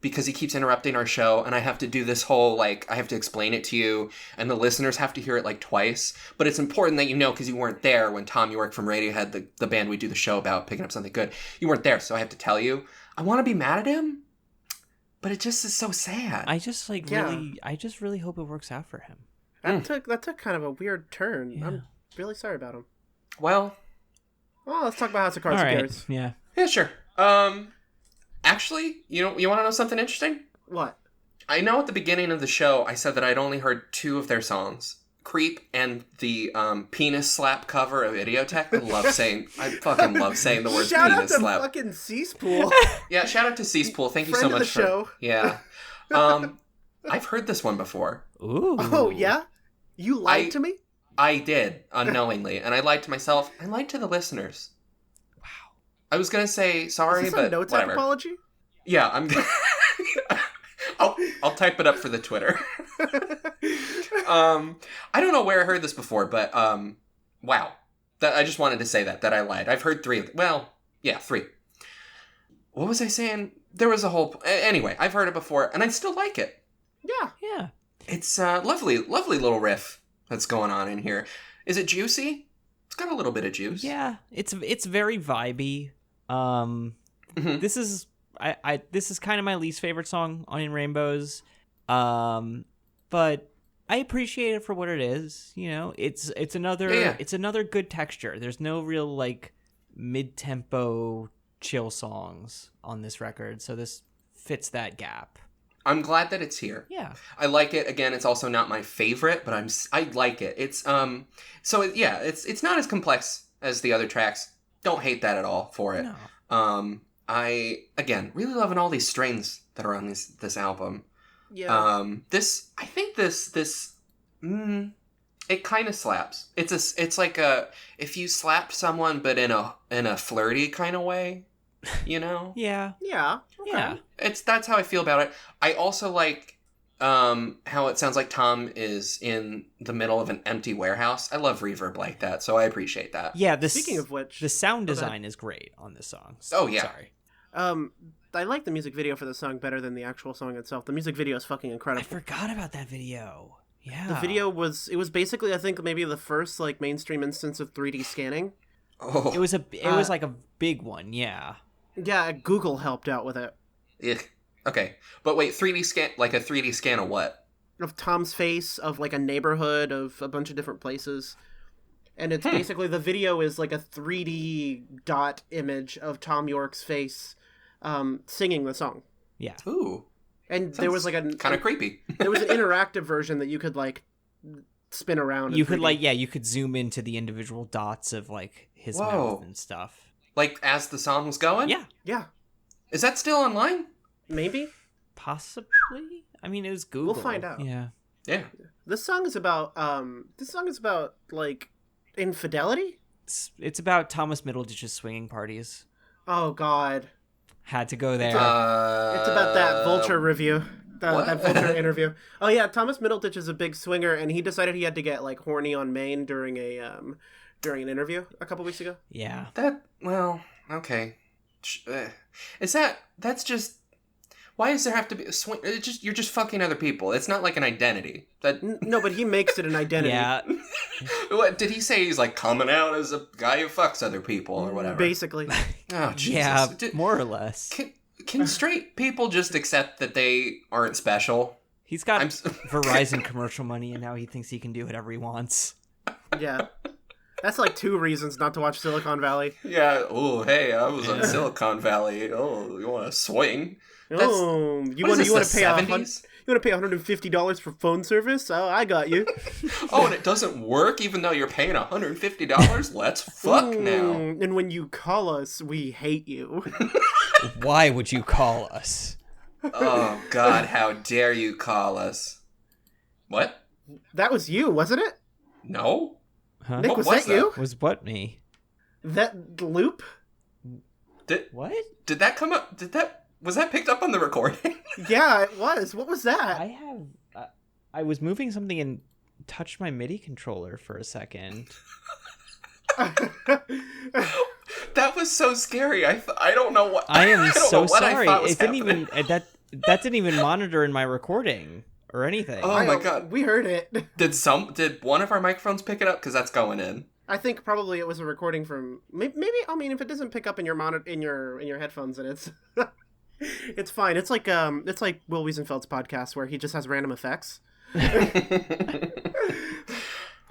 because he keeps interrupting our show, and I have to do this whole, I have to explain it to you, and the listeners have to hear it, twice. But it's important that you know, because you weren't there when Tom York from Radiohead, the band we do the show about, Picking Up Something Good, you weren't there, so I have to tell you. I want to be mad at him, but it just is so sad. I just really hope it works out for him. That took kind of a weird turn. Yeah. I'm really sorry about him. Well, let's talk about House of Cards. All Who right. cares? Yeah. yeah, sure. Actually, you want to know something interesting? What? I know at the beginning of the show, I said that I'd only heard 2 of their songs. Creep and the penis slap cover of Idiotech. I fucking love saying the word Shout out penis to slap. fucking Ceasepool. Yeah, shout out to Ceasepool. Thank you Friend so of much the show. Yeah. I've heard this one before. Ooh. Oh, yeah? You lied to me? I did, unknowingly. And I lied to myself. I lied to the listeners. Wow. I was going to say sorry, Is this but a no-tech whatever. apology? Yeah, I'm gonna... I'll type it up for the Twitter. I don't know where I heard this before, but wow. I just wanted to say that I lied. I've heard 3 of them. Well, yeah, 3. What was I saying? There was a whole... Anyway, I've heard it before, and I still like it. Yeah. Yeah. It's a lovely little riff that's going on in here. Is it juicy? It's got a little bit of juice. Yeah. It's very vibey. Mhm. This is this is kind of my least favorite song on In Rainbows. But I appreciate it for what it is. You know, it's another it's another good texture. There's no real like mid-tempo chill songs on this record, so this fits that gap. I'm glad that it's here. Yeah. I like it. Again, it's also not my favorite, but I like it. It's it's not as complex as the other tracks. Don't hate that at all for it. No. I again really loving all these strains that are on this album. Yeah. I think this it kind of slaps. It's like if you slap someone but in a flirty kind of way, you know? Yeah. Yeah. Okay. Yeah. That's how I feel about it. I also like how it sounds like Tom is in the middle of an empty warehouse. I love reverb like that, so I appreciate that. Yeah, Speaking of which, the sound design is great on this song. Oh, yeah. Sorry. I like the music video for the song better than the actual song itself. The music video is fucking I incredible. forgot about that video. Yeah. The video was basically, I think, maybe the first like mainstream instance of 3D scanning. Oh, It was like a big one, yeah. Yeah, Google helped out with it. okay. But wait, 3D scan, like a 3D scan of what? Of Tom's face, of like a neighborhood, of a bunch of different places. And it's basically, the video is like a 3D dot image of Tom York's face singing the song. Yeah. Ooh, And there was like kind of creepy. there was an interactive version that you could like spin around. You in could 3D. you could zoom into the individual dots of like his Whoa. mouth and stuff. Like as the song was going. Yeah. Yeah, Is that still online? maybe. Possibly. I mean, it was Google. We'll find out. Yeah. Yeah. This song is about like infidelity. It's about Thomas Middleditch's swinging parties. Oh God, Had to go there. it's about that Vulture review, what? that Vulture interview. Oh yeah, Thomas Middleditch is a big swinger, and he decided he had to get like horny on Maine during an interview a couple weeks ago. yeah. Okay. That's just, why does there have to be a swing? You're just fucking other people. It's not like an identity. No, but he makes it an identity. Yeah. What did he say? He's like coming out as a guy who fucks other people or whatever. Basically. Oh, Jesus. Yeah, more or less. Can straight people just accept that they aren't special? He's got I'm Verizon commercial money, and now he thinks he can do whatever he wants. Yeah. That's like 2 reasons not to watch Silicon Valley. Yeah. Oh, hey, I was on Silicon Valley. Oh, you want to swing? You want to pay $150 for phone service? Oh, I got you. Oh, and it doesn't work even though you're paying $150? Let's fuck now. And when you call us, we hate you. Why would you call us? Oh, God, how dare you call us? What? That was you, wasn't it? Huh? No? Nick, What was was that you? Was what me? That loop? What? Did that come up? Was that picked up on the recording? Yeah, it was. What was that? I have. I was moving something and touched my MIDI controller for a second. That was so scary. I don't know what. I am don't know so what I sorry. thought was It didn't even happening. that didn't even monitor in my recording or anything. Oh my God. We heard it. Did one of our microphones pick it up? Because that's going in. I think probably it was a recording from maybe. I mean, if it doesn't pick up in your in your headphones, then it's it's fine. It's like Will Wiesenfeld's podcast where he just has random effects.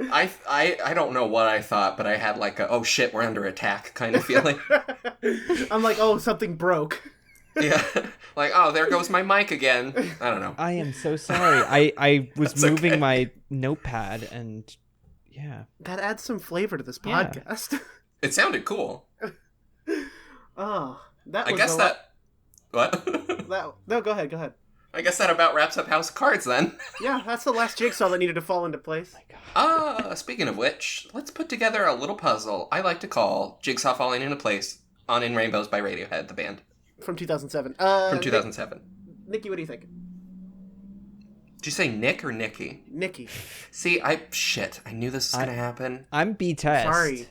I don't know what I thought, but I had like a, oh shit, we're under attack kind of feeling. I'm like, oh, something broke. Yeah. Like, oh, there goes my mic again. I don't know. I am so sorry. I was That's moving okay. my notepad and yeah. That adds some flavor to this Yeah. podcast. It sounded cool. Oh, that I was guess a that... What? no, go ahead. I I guess that about wraps up House of Cards then. Yeah, that's the last jigsaw that needed to fall into place. Speaking of which, let's put together a little puzzle I like to call Jigsaw Falling into Place on In Rainbows by Radiohead, the band. From 2007. From 2007. Nikki, what do you think? Did you say Nick or Nikki? Nikki. See, I knew this was going to happen. I'm B-Test. Sorry.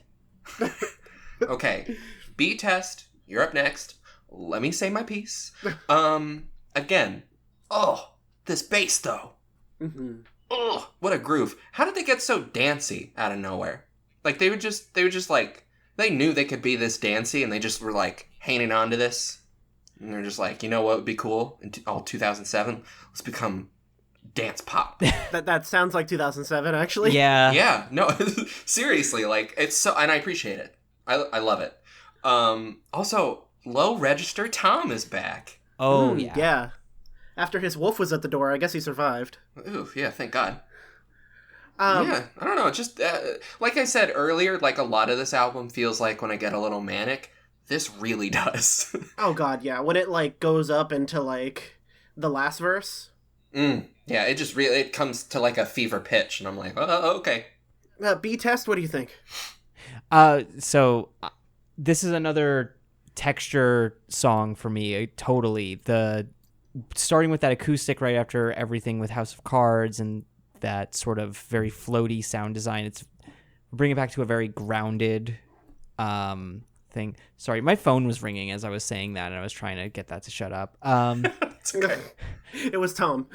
Okay. B-Test, you're up next. Let me say my piece. Again. Oh, this bass though. Mm-hmm. Oh, what a groove. How did they get so dancey out of nowhere? Like, they were just like, they knew they could be this dancey, and they just were, like, hanging on to this. And they're just like, you know what would be cool in 2007? Let's become dance pop. That sounds like 2007, actually. Yeah. Yeah, no, seriously, like, it's so, and I appreciate it. I love it. Also, Low Register Tom is back. Oh, yeah. Yeah. After his wolf was at the door, I guess he survived. Ooh, yeah, thank God. Yeah, I don't know, just, like I said earlier, like, a lot of this album feels like when I get a little manic, this really does. Oh, God, yeah. When it, like, goes up into, like, the last verse. Yeah, it just really, it comes to, like, a fever pitch, and I'm like, oh, okay. B-Test, what do you think? So, this is another texture song for me, totally. Starting with that acoustic right after everything with House of Cards and that sort of very floaty sound design, it's bring it back to a very grounded thing. Sorry, my phone was ringing as I was saying that, and I was trying to get that to shut up. It's okay. It was Tom.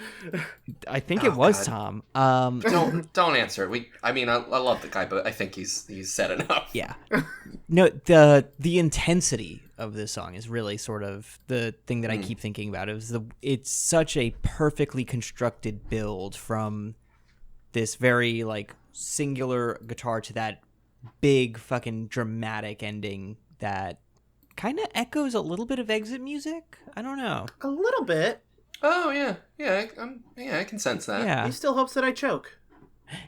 I think it was God. Tom. Don't answer it. I love the guy, but I think he's said enough. Yeah. No, the intensity of this song is really sort of the thing that I keep thinking about. It's such a perfectly constructed build from this very like singular guitar to that big fucking dramatic ending that kind of echoes a little bit of Exit music. I don't know. A little bit. Oh yeah, I can sense that. Yeah. He still hopes that I choke.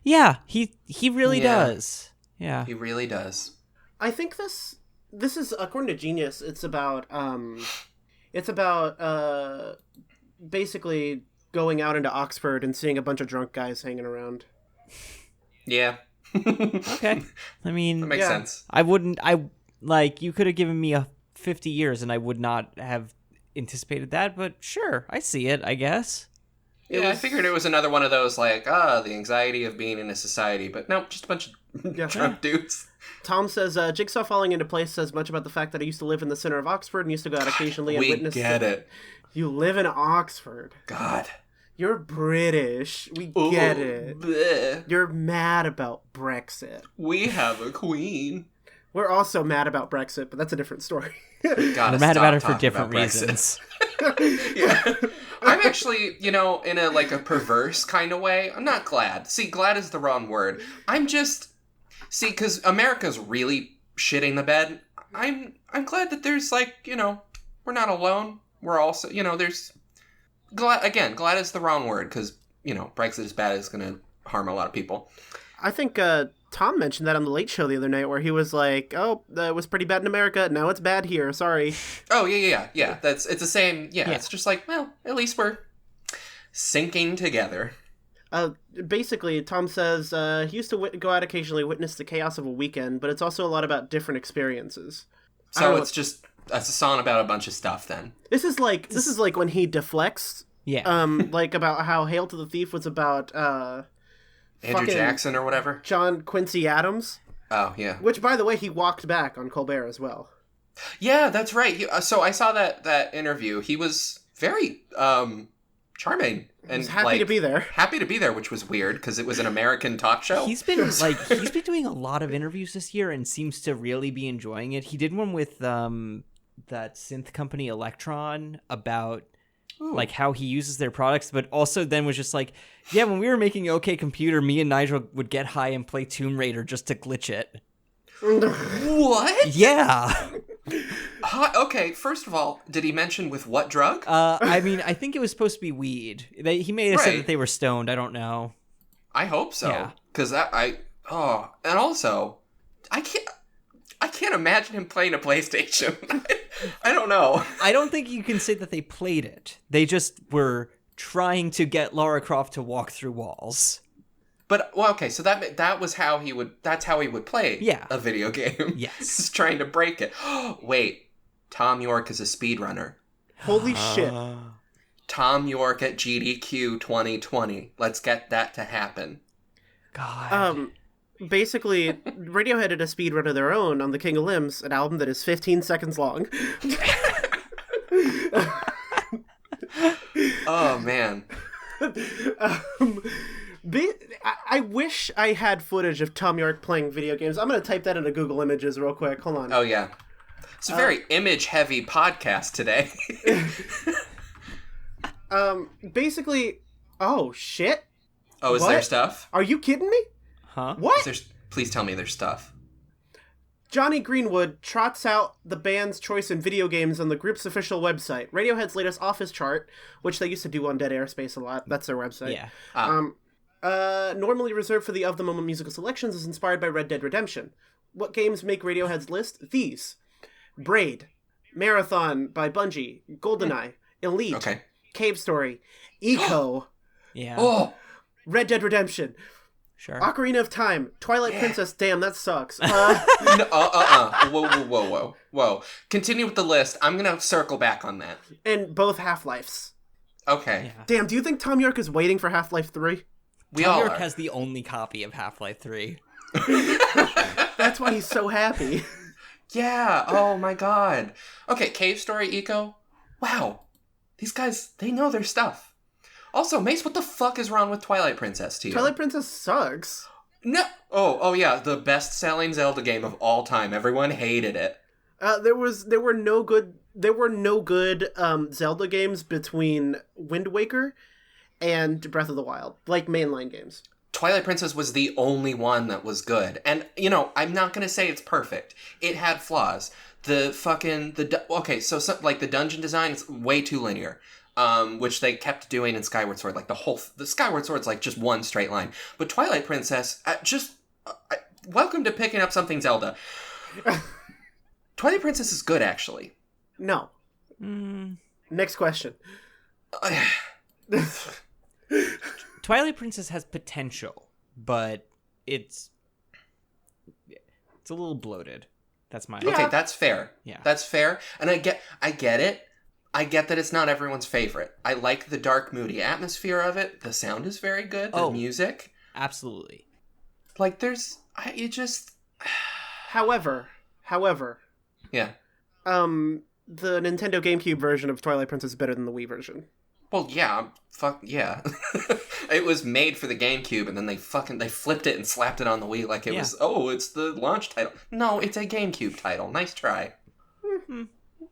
Yeah, he really Yeah. does. Yeah. He really does. I think this is, according to Genius, it's about basically going out into Oxford and seeing a bunch of drunk guys hanging around. Yeah. Okay. I mean, That makes sense. You could have given me 50 years and I would not have anticipated that, but sure, I see it, I guess. Yeah, I figured it was another one of those, like, the anxiety of being in a society, but no, just a bunch of drunk dudes. Tom says, Jigsaw Falling into Place says much about the fact that I used to live in the center of Oxford and used to go out occasionally and We witness... get it. You live in Oxford. God. You're British. We Ooh, get it. bleh. You're mad about Brexit. We have a queen. We're also mad about Brexit, but that's a different story. Gotta We're mad about stop it for talking different about Brexit. reasons. Yeah. I'm actually, in a perverse kind of way, I'm not glad. See, glad is the wrong word. I'm just, because America's really shitting the bed. I'm glad that there's, we're not alone. We're also, there's, glad is the wrong word, because, Brexit is bad, it's going to harm a lot of people. I think Tom mentioned that on the Late Show the other night, where he was like, "Oh, that was pretty bad in America. Now it's bad here. Sorry." Oh yeah. It's the same. Yeah, it's just like, well, at least we're sinking together. Basically, Tom says he used to go out occasionally, witness the chaos of a weekend, but it's also a lot about different experiences. So it's just a song about a bunch of stuff. Then this is like when he deflects. Yeah. Like about how Hail to the Thief was about Andrew Jackson or whatever. John Quincy Adams. Oh yeah. Which, by the way, he walked back on Colbert as well. Yeah, that's right. So I saw that interview. He was very charming and He's happy to be there. Happy to be there, which was weird because it was an American talk show. He's been doing a lot of interviews this year and seems to really be enjoying it. He did one with that synth company Electron about like how he uses their products, but also then was just like, yeah, when we were making OK Computer, me and Nigel would get high and play Tomb Raider just to glitch it. What? Yeah. Okay, first of all, did he mention with what drug? I mean, I think it was supposed to be weed. He may have said that they were stoned. I don't know. I hope so. Yeah. Because and also, I can't imagine him playing a PlayStation. I don't know. I don't think you can say that they played it. They just were trying to get Lara Croft to walk through walls. But well, okay, so that was how he would. That's how he would play a video game. Yes, just trying to break it. Wait, Tom York is a speedrunner. Holy shit! Tom York at GDQ 2020. Let's get that to happen. God. Basically, Radiohead did a speedrun of their own on The King of Limbs, an album that is 15 seconds long. Oh man. I wish I had footage of Tom York playing video games. I'm going to type that into Google Images real quick. Hold on. Oh, yeah. It's a very image-heavy podcast today. Basically... Oh, shit. Oh, is there stuff? Are you kidding me? Huh? What? Please tell me there's stuff. Johnny Greenwood trots out the band's choice in video games on the group's official website. Radiohead's latest Office chart, which they used to do on Dead Airspace a lot. That's their website. Yeah. Normally reserved for the of-the-moment musical selections, is inspired by Red Dead Redemption. What games make Radiohead's list? These. Braid. Marathon by Bungie. GoldenEye. Elite. Cave Story. Eco. Yeah. Oh! Red Dead Redemption. Sure. Ocarina of Time. Twilight Princess. Damn, that sucks. Whoa. Continue with the list. I'm gonna circle back on that. And both Half-Lifes. Okay. Yeah. Damn, do you think Tom York is waiting for Half-Life 3? Tom York has the only copy of Half-Life 3. That's why he's so happy. Yeah. Oh my god. Okay, Cave Story, Eco. Wow. These guys, they know their stuff. Also, Mace, what the fuck is wrong with Twilight Princess to you? Twilight Princess sucks. No. Oh yeah, the best-selling Zelda game of all time. Everyone hated it. There were no good Zelda games between Wind Waker and Breath of the Wild, like mainline games. Twilight Princess was the only one that was good. And, I'm not going to say it's perfect. It had flaws. The dungeon design is way too linear, which they kept doing in Skyward Sword. Like, the Skyward Sword's like just one straight line. But Twilight Princess, welcome to picking up something Zelda. Twilight Princess is good, actually. No. Next question. Twilight Princess has potential, but it's a little bloated. That's my Okay, that's fair. Yeah. That's fair. And I get it. I get that it's not everyone's favorite. I like the dark, moody atmosphere of it. The sound is very good. The music. Absolutely. Like, However. Yeah. The Nintendo GameCube version of Twilight Princess is better than the Wii version. Well, yeah. Fuck, yeah. It was made for the GameCube, and then they flipped it and slapped it on the Wii like it was, it's the launch title. No, it's a GameCube title. Nice try.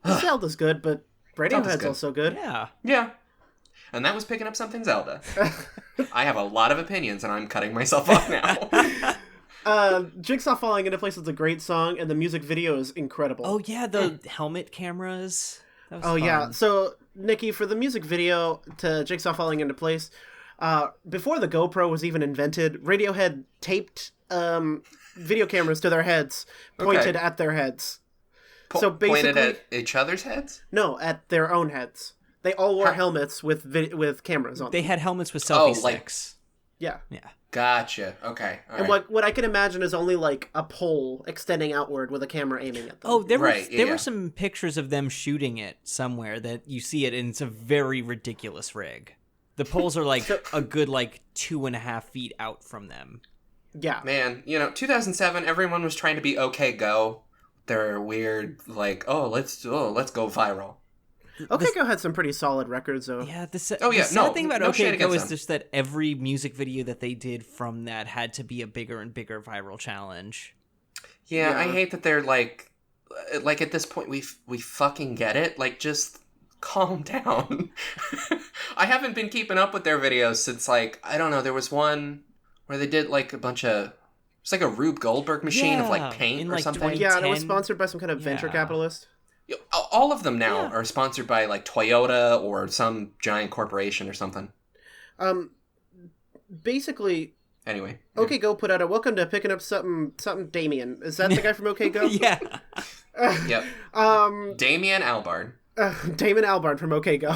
Zelda's good, but Radiohead's also good. Yeah. Yeah. And that was picking up something Zelda. I have a lot of opinions, and I'm cutting myself off now. Jigsaw Falling Into Place is a great song, and the music video is incredible. Oh, yeah, the helmet cameras. That was fun. Yeah. So, Nikki, for the music video to Jigsaw Falling Into Place, before the GoPro was even invented, Radiohead taped video cameras to their heads, pointed at their heads. So basically, pointed at each other's heads? No, at their own heads. They all wore helmets with cameras on them. They had helmets with selfie sticks. Yeah. Gotcha. Okay. All and right. what I can imagine is only like a pole extending outward with a camera aiming at them. Oh, there were some pictures of them shooting it somewhere that you see it, and it's a very ridiculous rig. The poles are like a good 2.5 feet out from them. Yeah. Man, 2007, everyone was trying to be OK Go. They're weird, let's go viral. OK Go had some pretty solid records, though. Yeah. The sad thing about OK Go is just that every music video that they did from that had to be a bigger and bigger viral challenge. Yeah, I hate that they're like at this point we fucking get it. Like, just calm down. I haven't been keeping up with their videos since I don't know. There was one where they did a bunch of. It's like a Rube Goldberg machine of paint or something. Yeah, and it was sponsored by some kind of venture capitalist. All of them now are sponsored by Toyota or some giant corporation or something. Basically. Anyway. OK Go put out a welcome to picking up something Damien. Is that the guy from OK Go? Yeah. Yep. Damien Albarn. Damon Albarn from OK Go.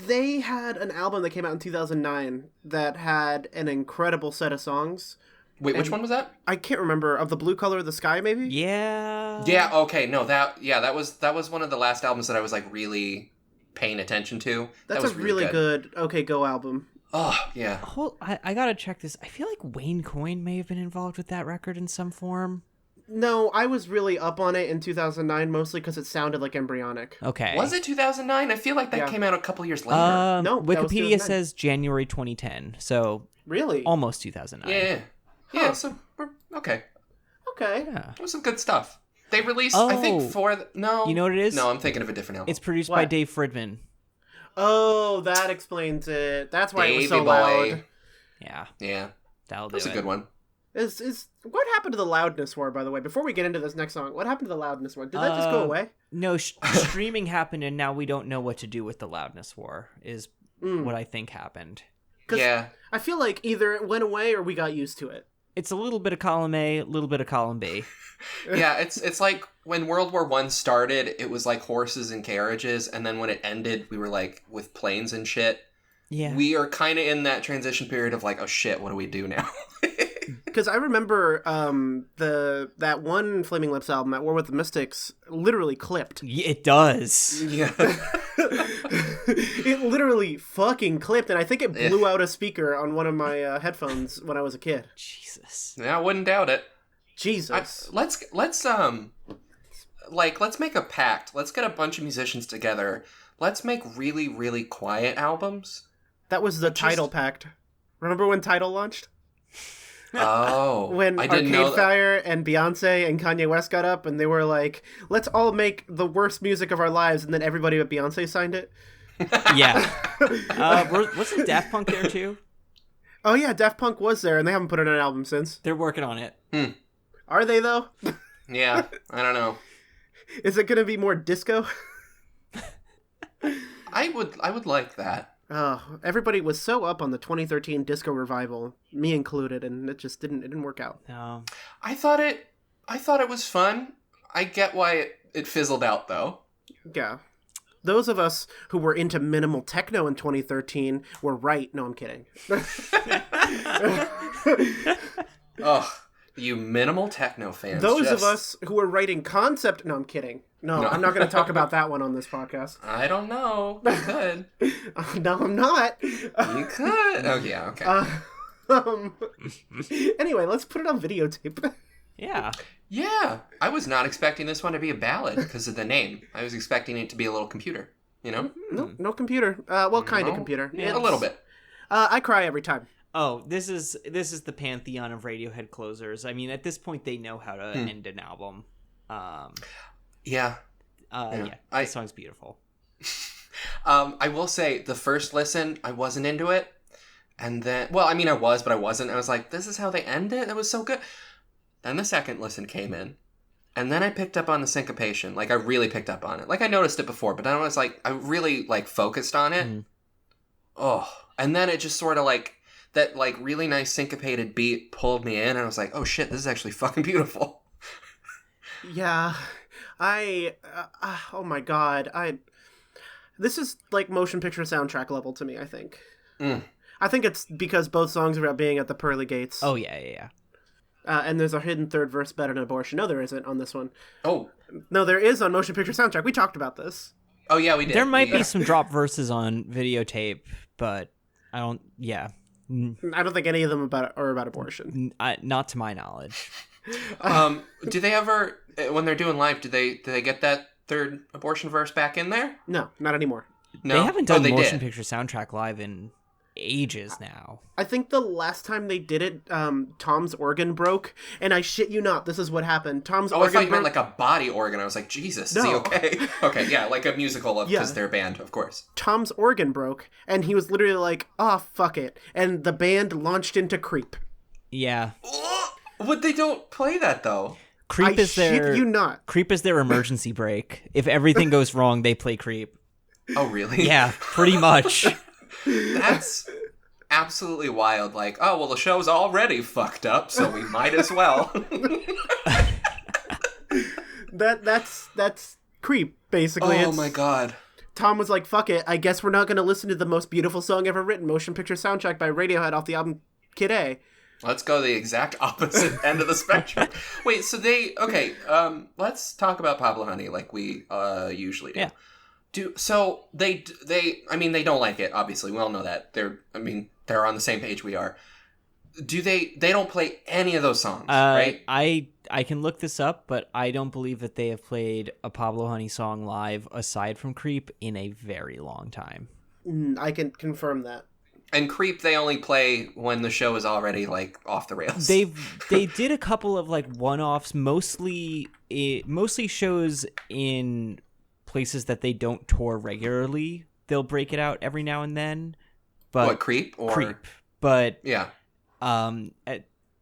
They had an album that came out in 2009 that had an incredible set of songs. Wait, which one was that? I can't remember. Of the Blue Color of the Sky, maybe? Yeah. Yeah, okay, no, that was one of the last albums that I was, like, really paying attention to. That's that was a really good OK Go album. Oh, yeah. I gotta check this. I feel like Wayne Coyne may have been involved with that record in some form. No, I was really up on it in 2009, mostly because it sounded like embryonic. Okay. Was it 2009? I feel like that came out a couple years later. No, that was Wikipedia 2009. says January 2010, so Really? almost 2009. Yeah. Yeah, so we're okay. Okay. Yeah. It was some good stuff. They released, I think, no. You know what it is? No, I'm thinking of a different album. It's produced by What? Dave Fridman. Oh, that explains it. That's why it was so Davey boy. loud. Yeah, Yeah, that'll do that's a it. good one. Is what happened to the loudness war, by the way? Before we get into this next song, what happened to the loudness war? Did that just go away? No, streaming happened, and now we don't know what to do with the loudness war. Is what I think happened. 'Cause Yeah. I feel like either it went away or we got used to it. It's a little bit of column A, a little bit of column B. Yeah, it's like when World War I started, it was like horses and carriages, and then when it ended, we were like with planes and shit. Yeah. We are kind of in that transition period of like, oh shit, what do we do now? Because I remember that one Flaming Lips album, At War with the Mystics, literally clipped. It does. Yeah. It literally fucking clipped, and I think it blew out a speaker on one of my headphones when I was a kid. Jesus. Yeah, I wouldn't doubt it. Jesus. Let's make a pact. Let's get a bunch of musicians together. Let's make really, really quiet albums. That was the Tidal Pact. Remember when Tidal launched? Oh, When I didn't know Arcade that. Fire and Beyonce and Kanye West got up and they were like, let's all make the worst music of our lives, and then everybody but Beyonce signed it. Yeah. Wasn't Daft Punk there too? Oh yeah, Daft Punk was there, and they haven't put out an album since. They're working on it. Are they, though? Yeah, I don't know. Is it going to be more disco? I would like that. Oh, everybody was so up on the 2013 disco revival, me included, and it just didn't work out. No. I thought it was fun. I get why it fizzled out though. Yeah. Those of us who were into minimal techno in 2013 were right. No, I'm kidding. Ugh, you minimal techno fans. Those of us who were writing concept... No, I'm kidding. No, I'm not going to talk about that one on this podcast. I don't know. You could. No, I'm not. You could. Oh yeah. Okay. Anyway, let's put it on videotape. Yeah. Yeah, I was not expecting this one to be a ballad because of the name. I was expecting it to be a little computer. You know? No computer. Well, kind of No? computer. Yeah, a little bit. I cry every time. Oh, this is the pantheon of Radiohead closers. I mean, at this point, they know how to end an album. Yeah. Yeah. This song's beautiful. I will say the first listen, I wasn't into it, and then, well, I mean, I was, but I wasn't. I was like, this is how they end it. That was so good. Then the second listen came in, and then I picked up on the syncopation. Like, I really picked up on it. Like, I noticed it before, but then I was like, I really like focused on it. Oh, and then it just sort of like that, like really nice syncopated beat pulled me in, and I was like, oh shit, this is actually fucking beautiful. Yeah. Oh my god. This is like motion picture soundtrack level to me, I think. I think it's because both songs are about being at the pearly gates. Oh, yeah. And there's a hidden third verse about an abortion. No, there isn't on this one. Oh. No, there is on motion picture soundtrack. We talked about this. Oh, yeah, we did. There might be some drop verses on videotape, but I don't, yeah. I don't think any of them are about abortion. Not to my knowledge. Do they ever, when they're doing live, do they get that third abortion verse back in there? No, not anymore. No, They haven't done they motion did. picture soundtrack live in ages now. I think the last time they did it, Tom's organ broke, and I shit you not, this is what happened. Tom's Oh, I organ thought you meant broke. like a body organ. I was like, Jesus, is he No. okay? Okay, yeah, like a musical because Yeah. they're a band, of course. Tom's organ broke, and he was literally like, "Oh fuck it," and the band launched into Creep. Yeah. But they don't play that though. Creep I is their shit you not. Creep is their emergency break. If everything goes wrong, they play Creep. Oh, really? Yeah, pretty much. That's absolutely wild. Like, oh, well, the show's already fucked up, so we might as well. That's Creep basically. Oh It's my god. Tom was like, fuck it, I guess we're not going to listen to the most beautiful song ever written, motion picture soundtrack by Radiohead off the album Kid A. Let's go the exact opposite end of the spectrum. Wait, so let's talk about Pablo Honey like we usually do. Yeah. They don't like it, obviously. We all know that. They're on the same page we are. They don't play any of those songs, right? I can look this up, but I don't believe that they have played a Pablo Honey song live aside from Creep in a very long time. I can confirm that. And Creep, they only play when the show is already like off the rails. They did a couple of like one-offs, mostly shows in places that they don't tour regularly. They'll break it out every now and then. But what, Creep? Or... Creep. But yeah.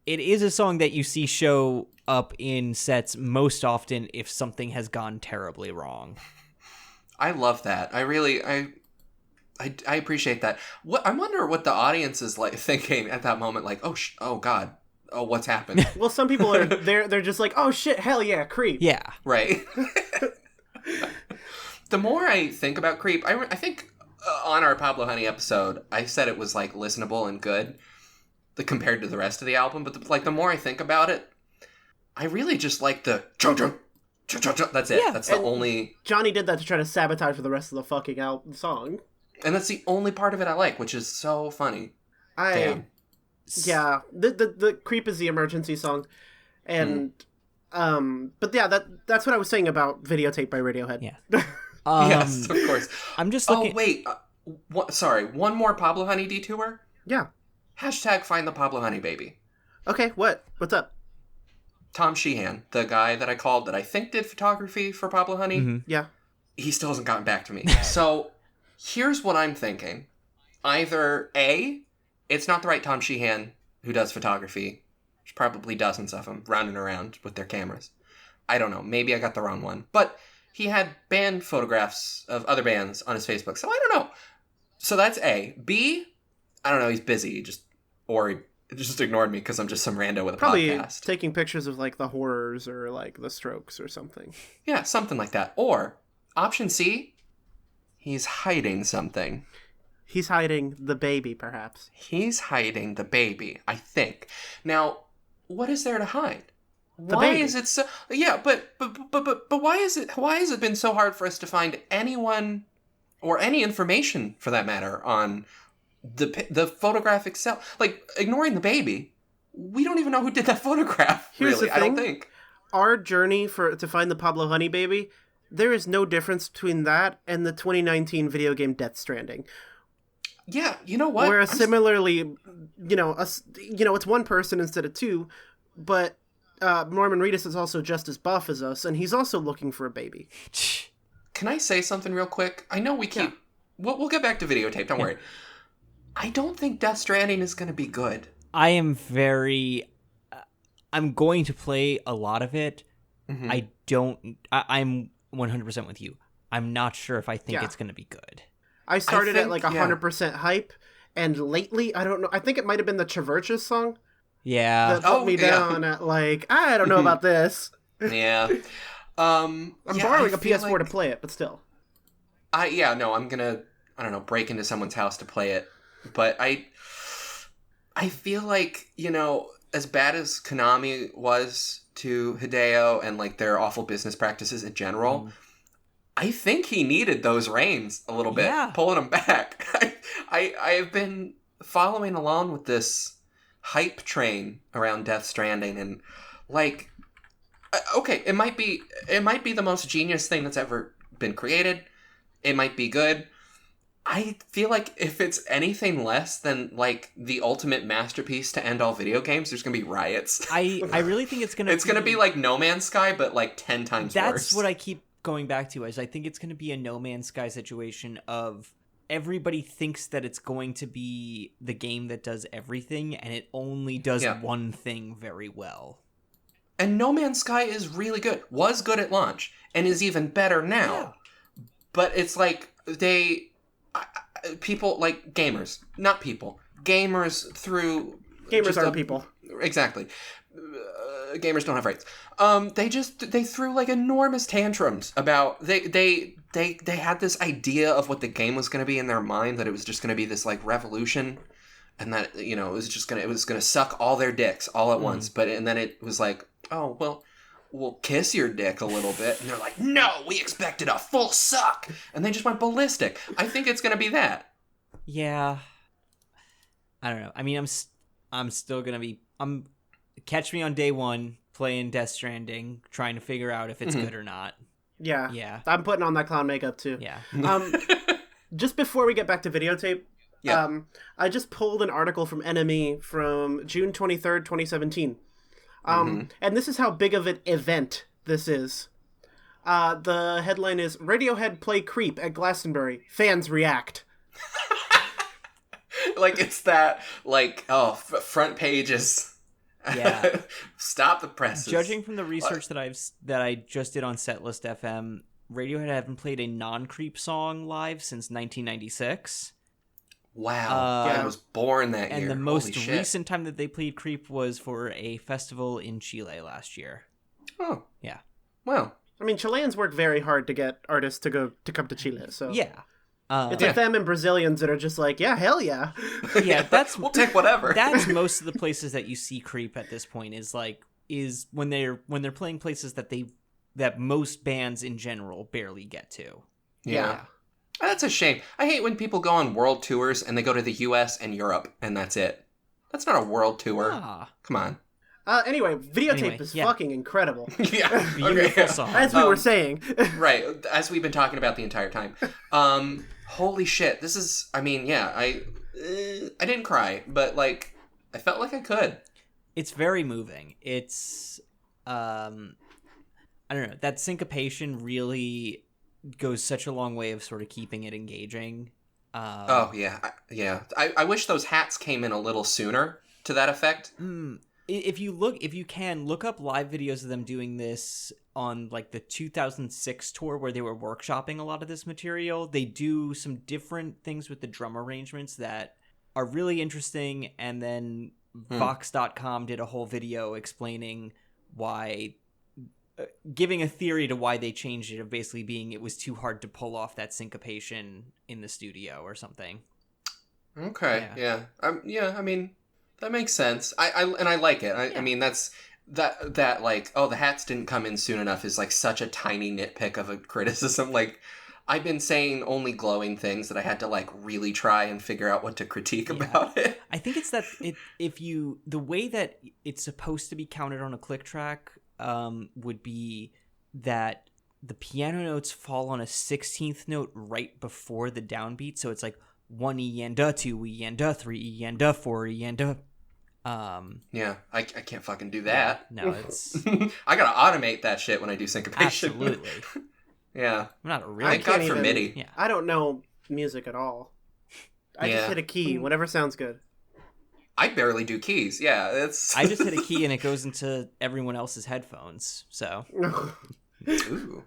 It is a song that you see show up in sets most often if something has gone terribly wrong. I love that. I appreciate that. I wonder what the audience is like thinking at that moment. Like, oh God, oh, what's happened? Well, some people are they're just like, oh shit, hell yeah, Creep. Yeah, right. The more I think about Creep, I think on our Pablo Honey episode, I said it was like listenable and good, compared to the rest of the album. But the more I think about it, I really just like the that's it. Yeah, that's the only. Johnny did that to try to sabotage for the rest of the fucking song. And that's the only part of it I like, which is so funny. Damn. Yeah, the Creep is the emergency song, and but yeah, that's what I was saying about Videotape by Radiohead. Yeah. Yes, of course. I'm just looking. Oh wait, sorry. One more Pablo Honey detour. Yeah. Hashtag find the Pablo Honey baby. Okay, what's up? Tom Sheehan, the guy that I called that I think did photography for Pablo Honey. Mm-hmm. Yeah. He still hasn't gotten back to me. So here's what I'm thinking. Either A, it's not the right Tom Sheehan who does photography. There's probably dozens of them running around with their cameras. I don't know. Maybe I got the wrong one. But he had band photographs of other bands on his Facebook. So I don't know. So that's A. B, I don't know. He's busy. Or he just ignored me because I'm just some rando with a Probably podcast. Taking pictures of like the Horrors or like the Strokes or something. Yeah, something like that. Or option C, he's hiding something. He's hiding the baby, perhaps. He's hiding the baby, I think. Now, what is there to hide? The Why baby. is it so? Yeah, but why is it? Why has it been so hard for us to find anyone or any information, for that matter, on the photograph itself? Like, ignoring the baby, we don't even know who did that photograph. Here's really, the I don't thing. think. Our journey to find the Pablo Honey baby, there is no difference between that and the 2019 video game Death Stranding. Yeah, you know what? Whereas similarly, it's one person instead of two, but Norman Reedus is also just as buff as us, and he's also looking for a baby. Can I say something real quick? I know we keep... Yeah. We'll get back to Videotape, don't worry. I don't think Death Stranding is going to be good. I am I'm going to play a lot of it. Mm-hmm. I'm 100% with you. I'm not sure if I think it's going to be good. I started at like 100% hype, and lately, I don't know, I think it might have been the Traverses song. Yeah. That put me down at like, I don't know about this. Yeah. I'm borrowing a PS4 to play it, but still. I'm gonna, I don't know, break into someone's house to play it. But I feel like, as bad as Konami was to Hideo and like their awful business practices in general, I think he needed those reins a little bit, pulling them back. I have been following along with this hype train around Death Stranding, and like, okay, it might be the most genius thing that's ever been created. It might be good. I feel like if it's anything less than like the ultimate masterpiece to end all video games, there's gonna be riots. I really think it's gonna be like No Man's Sky, but like 10 times worse. That's what I keep going back to, is I think it's gonna be a No Man's Sky situation of everybody thinks that it's going to be the game that does everything, and it only does one thing very well. And No Man's Sky is really good. Was good at launch, and is even better now. Yeah. But it's like people like gamers, not people. Gamers through... Gamers aren't people. Exactly. Gamers don't have rights. They threw like enormous tantrums about... They they had this idea of what the game was going to be in their mind, that it was just going to be this like revolution, and that it was gonna suck all their dicks all at once. And then it was like, oh well, we'll kiss your dick a little bit, and they're like, no, we expected a full suck, and they just went ballistic. I think it's gonna be that. Yeah, I don't know. I mean, I'm still gonna be. Catch me on day one playing Death Stranding, trying to figure out if it's good or not. Yeah. I'm putting on that clown makeup too. Yeah. Just before we get back to videotape, I just pulled an article from NME from June 23rd, 2017. And this is how big of an event this is. The headline is Radiohead play Creep at Glastonbury. Fans react. Like, it's that, like, front pages. Yeah. Stop the presses. Judging from the research that I just did on Setlist FM, Radiohead haven't played a non-Creep song live since 1996. Wow. I was born that year. And the most recent time that they played Creep was for a festival in Chile last year. Oh. Yeah. Wow. I mean, Chileans work very hard to get artists to come to Chile, so... Yeah. It's like them and Brazilians that are just like, yeah, hell yeah. Yeah, we'll take whatever. That's most of the places that you see Creep at this point is when they're playing places that most bands in general barely get to. Yeah. That's a shame. I hate when people go on world tours and they go to the US and Europe and that's it. That's not a world tour. Come on. Anyway, videotape is fucking incredible. Yeah. Beautiful song. As we were saying. Right. As we've been talking about the entire time. Holy shit. This is, I mean, yeah, I didn't cry, but like, I felt like I could. It's very moving. It's, I don't know, that syncopation really goes such a long way of sort of keeping it engaging. Oh, yeah. I wish those hats came in a little sooner to that effect. If you can, look up live videos of them doing this on like the 2006 tour where they were workshopping a lot of this material. They do some different things with the drum arrangements that are really interesting. And then Vox.com did a whole video explaining why, giving a theory to why they changed it, of basically being it was too hard to pull off that syncopation in the studio or something. Okay, yeah. I mean, that makes sense. I like it. I mean, that's that like, oh, the hats didn't come in soon enough is like such a tiny nitpick of a criticism. Like, I've been saying only glowing things that I had to like really try and figure out what to critique about it. I think it's that the way that it's supposed to be counted on a click track would be that the piano notes fall on a 16th note right before the downbeat, so it's like 1 E and a, 2 E and a, 3 E and a, 4 E and a. Yeah, I can't fucking do that. Yeah, no, it's I gotta automate that shit when I do syncopation. Absolutely. Yeah, I'm not really. Thank God for MIDI. Yeah. I don't know music at all. I just hit a key, whatever sounds good. I barely do keys. Yeah, it's. I just hit a key and it goes into everyone else's headphones. So. Ooh.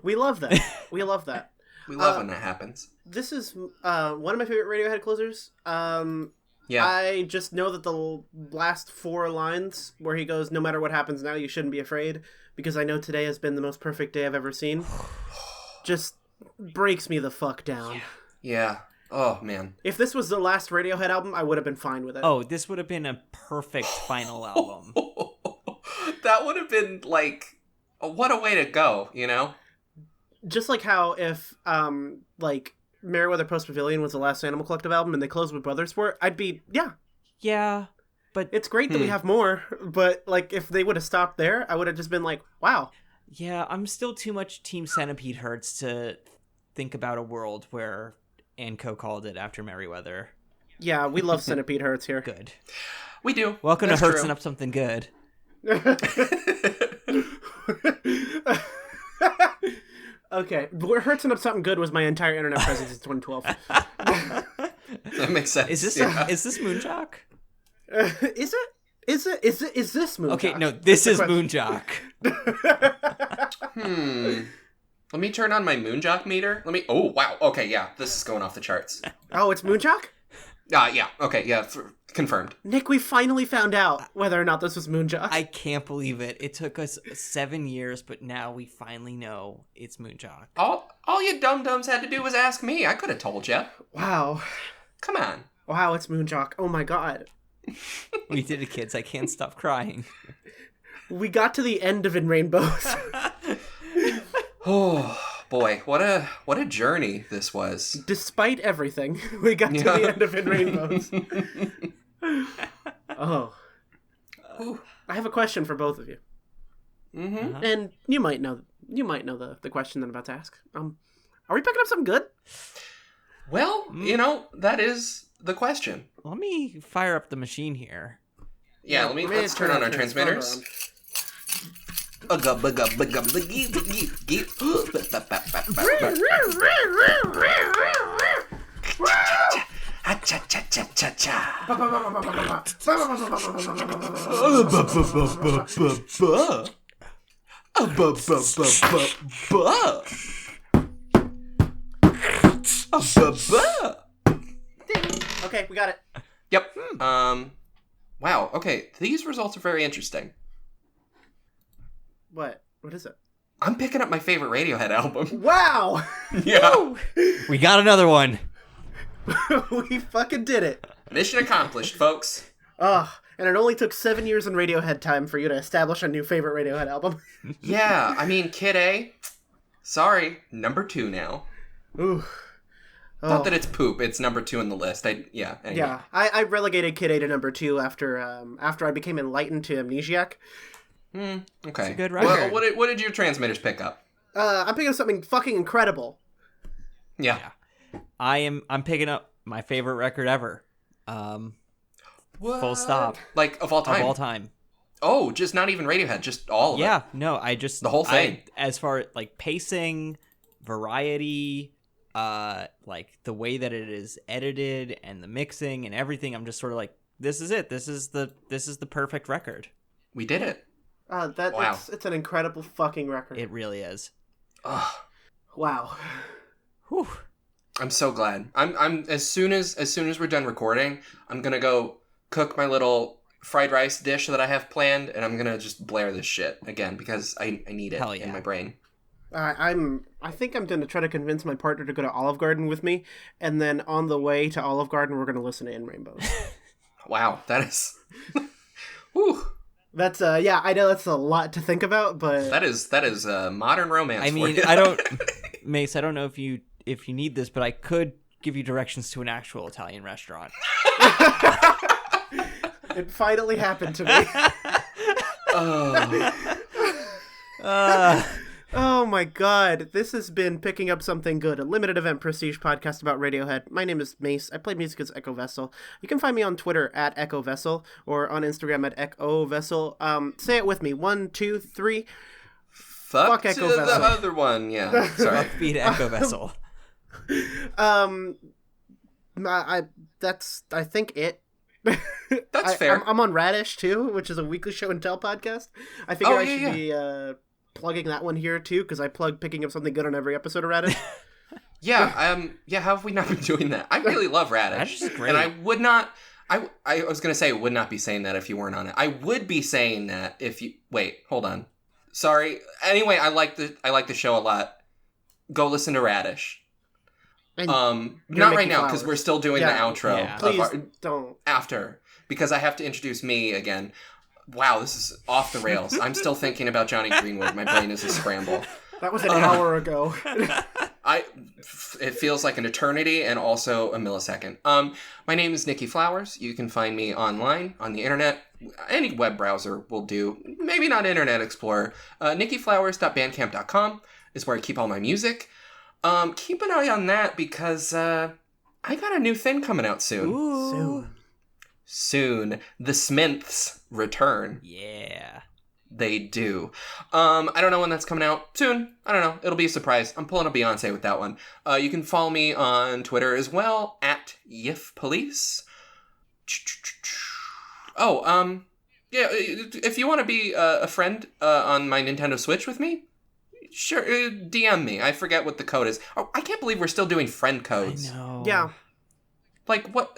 We love that. We love that. We love when that happens. This is one of my favorite Radiohead closers. Yeah. I just know that the last 4 lines where he goes, "No matter what happens now, you shouldn't be afraid, because I know today has been the most perfect day I've ever seen," just breaks me the fuck down. Yeah. Oh, man. If this was the last Radiohead album, I would have been fine with it. Oh, this would have been a perfect final album. That would have been, like, what a way to go, you know? Just like how if, like, Meriwether Post Pavilion was the last Animal Collective album and they closed with Brothers for it, I'd be, yeah. Yeah, but... It's great that we have more, but, like, if they would have stopped there, I would have just been like, wow. Yeah, I'm still too much Team Centipede Hurts to think about a world where Anco called it after Meriwether. Yeah, we love Centipede Hurts here. Good. We do. Welcome to Hurts and Up Something Good. Okay, but Hurting Up Something Good was my entire internet presence in 2012. That makes sense. Is this is this Moonjock? Is it? Is this Moonjock? Okay, no, this is Moonjock. Let me turn on my Moonjock meter. Oh, wow. Okay, yeah. This is going off the charts. Oh, it's Moonjock? Yeah. Okay, yeah. Confirmed. Nick, we finally found out whether or not this was Moonjock. I can't believe it. It took us 7 years, but now we finally know it's Moonjock. All you dum-dums had to do was ask me. I could have told you. Wow. Come on. Wow, it's Moonjock. Oh my god. We did it, kids. I can't stop crying. We got to the end of In Rainbows. Oh, boy. What a journey this was. Despite everything, we got to the end of In Rainbows. Oh. I have a question for both of you. Mm-hmm. And you might know the question that I'm about to ask. Are we picking up something good? Well, that is the question. Let me fire up the machine here. Yeah, let's turn on our transmitters. Okay, we got it. Yep. Wow. Okay, these results are very interesting. What? What is it? I'm picking up my favorite Radiohead album. Wow! Yeah. We got another one. We fucking did it. Mission accomplished, folks. And it only took 7 years in Radiohead time for you to establish a new favorite Radiohead album. Yeah, I mean, Kid A, sorry, number 2 now. Ooh. Not that it's poop, it's number 2 in the list. Anyway. Yeah, I relegated Kid A to number 2 after I became enlightened to Amnesiac. Okay. It's a good record. What did your transmitters pick up? I'm picking up something fucking incredible. Yeah. I'm picking up my favorite record ever. Full stop. Like, of all time? Of all time. Oh, just not even Radiohead, just all of it. Yeah, no, I just... The whole thing. As far, like, pacing, variety, like, the way that it is edited and the mixing and everything, I'm just sort of like, this is it. This is the perfect record. We did it. Wow. It's an incredible fucking record. It really is. Ugh. Wow. Whew. I'm so glad. I'm as soon as we're done recording, I'm gonna go cook my little fried rice dish that I have planned, and I'm gonna just blare this shit again because I need it in my brain. I think I'm gonna try to convince my partner to go to Olive Garden with me, and then on the way to Olive Garden, we're gonna listen to In Rainbows. Wow, that is. Whew. That's yeah, I know that's a lot to think about, but that is modern romance. I mean, I don't, Mace. I don't know if you need this, but I could give you directions to an actual Italian restaurant. It finally happened to me. Oh my god, this has been Picking Up Something Good, a limited event prestige podcast about Radiohead. My name is Mace. I play music as Echo Vessel. You can find me on Twitter at Echo Vessel or on Instagram at Echo Vessel. Say it with me. 1, 2, 3. Fuck Echo to Vessel. The other one, yeah. Sorry. Fuck be to Echo Vessel. That's I think it. That's fair. I'm on Radish too, which is a weekly show and tell podcast. I figure I should be plugging that one here too, because I plug Picking Up Something Good on every episode of Radish. Yeah, how have we not been doing that? I really love Radish. Radish is great. And I would not I was gonna say I would not be saying that if you weren't on it. I would be saying that if you hold on. Sorry. Anyway, I like the show a lot. Go listen to Radish. And not right now because we're still doing the outro. Yeah. Please don't. After, because I have to introduce me again. Wow, this is off the rails. I'm still thinking about Johnny Greenwood. My brain is a scramble. That was an hour ago. It feels like an eternity and also a millisecond. My name is Nikki Flowers. You can find me online, on the internet. Any web browser will do. Maybe not Internet Explorer. NikkiFlowers.bandcamp.com is where I keep all my music. Keep an eye on that because I got a new thing coming out soon. Ooh. Soon. The Smiths return. Yeah. They do. I don't know when that's coming out. Soon. I don't know. It'll be a surprise. I'm pulling a Beyonce with that one. You can follow me on Twitter as well, at YifPolice. Oh, yeah, if you want to be a friend on my Nintendo Switch with me, sure, DM me. I forget what the code is. Oh, I can't believe we're still doing friend codes. I know. Yeah. Like, what?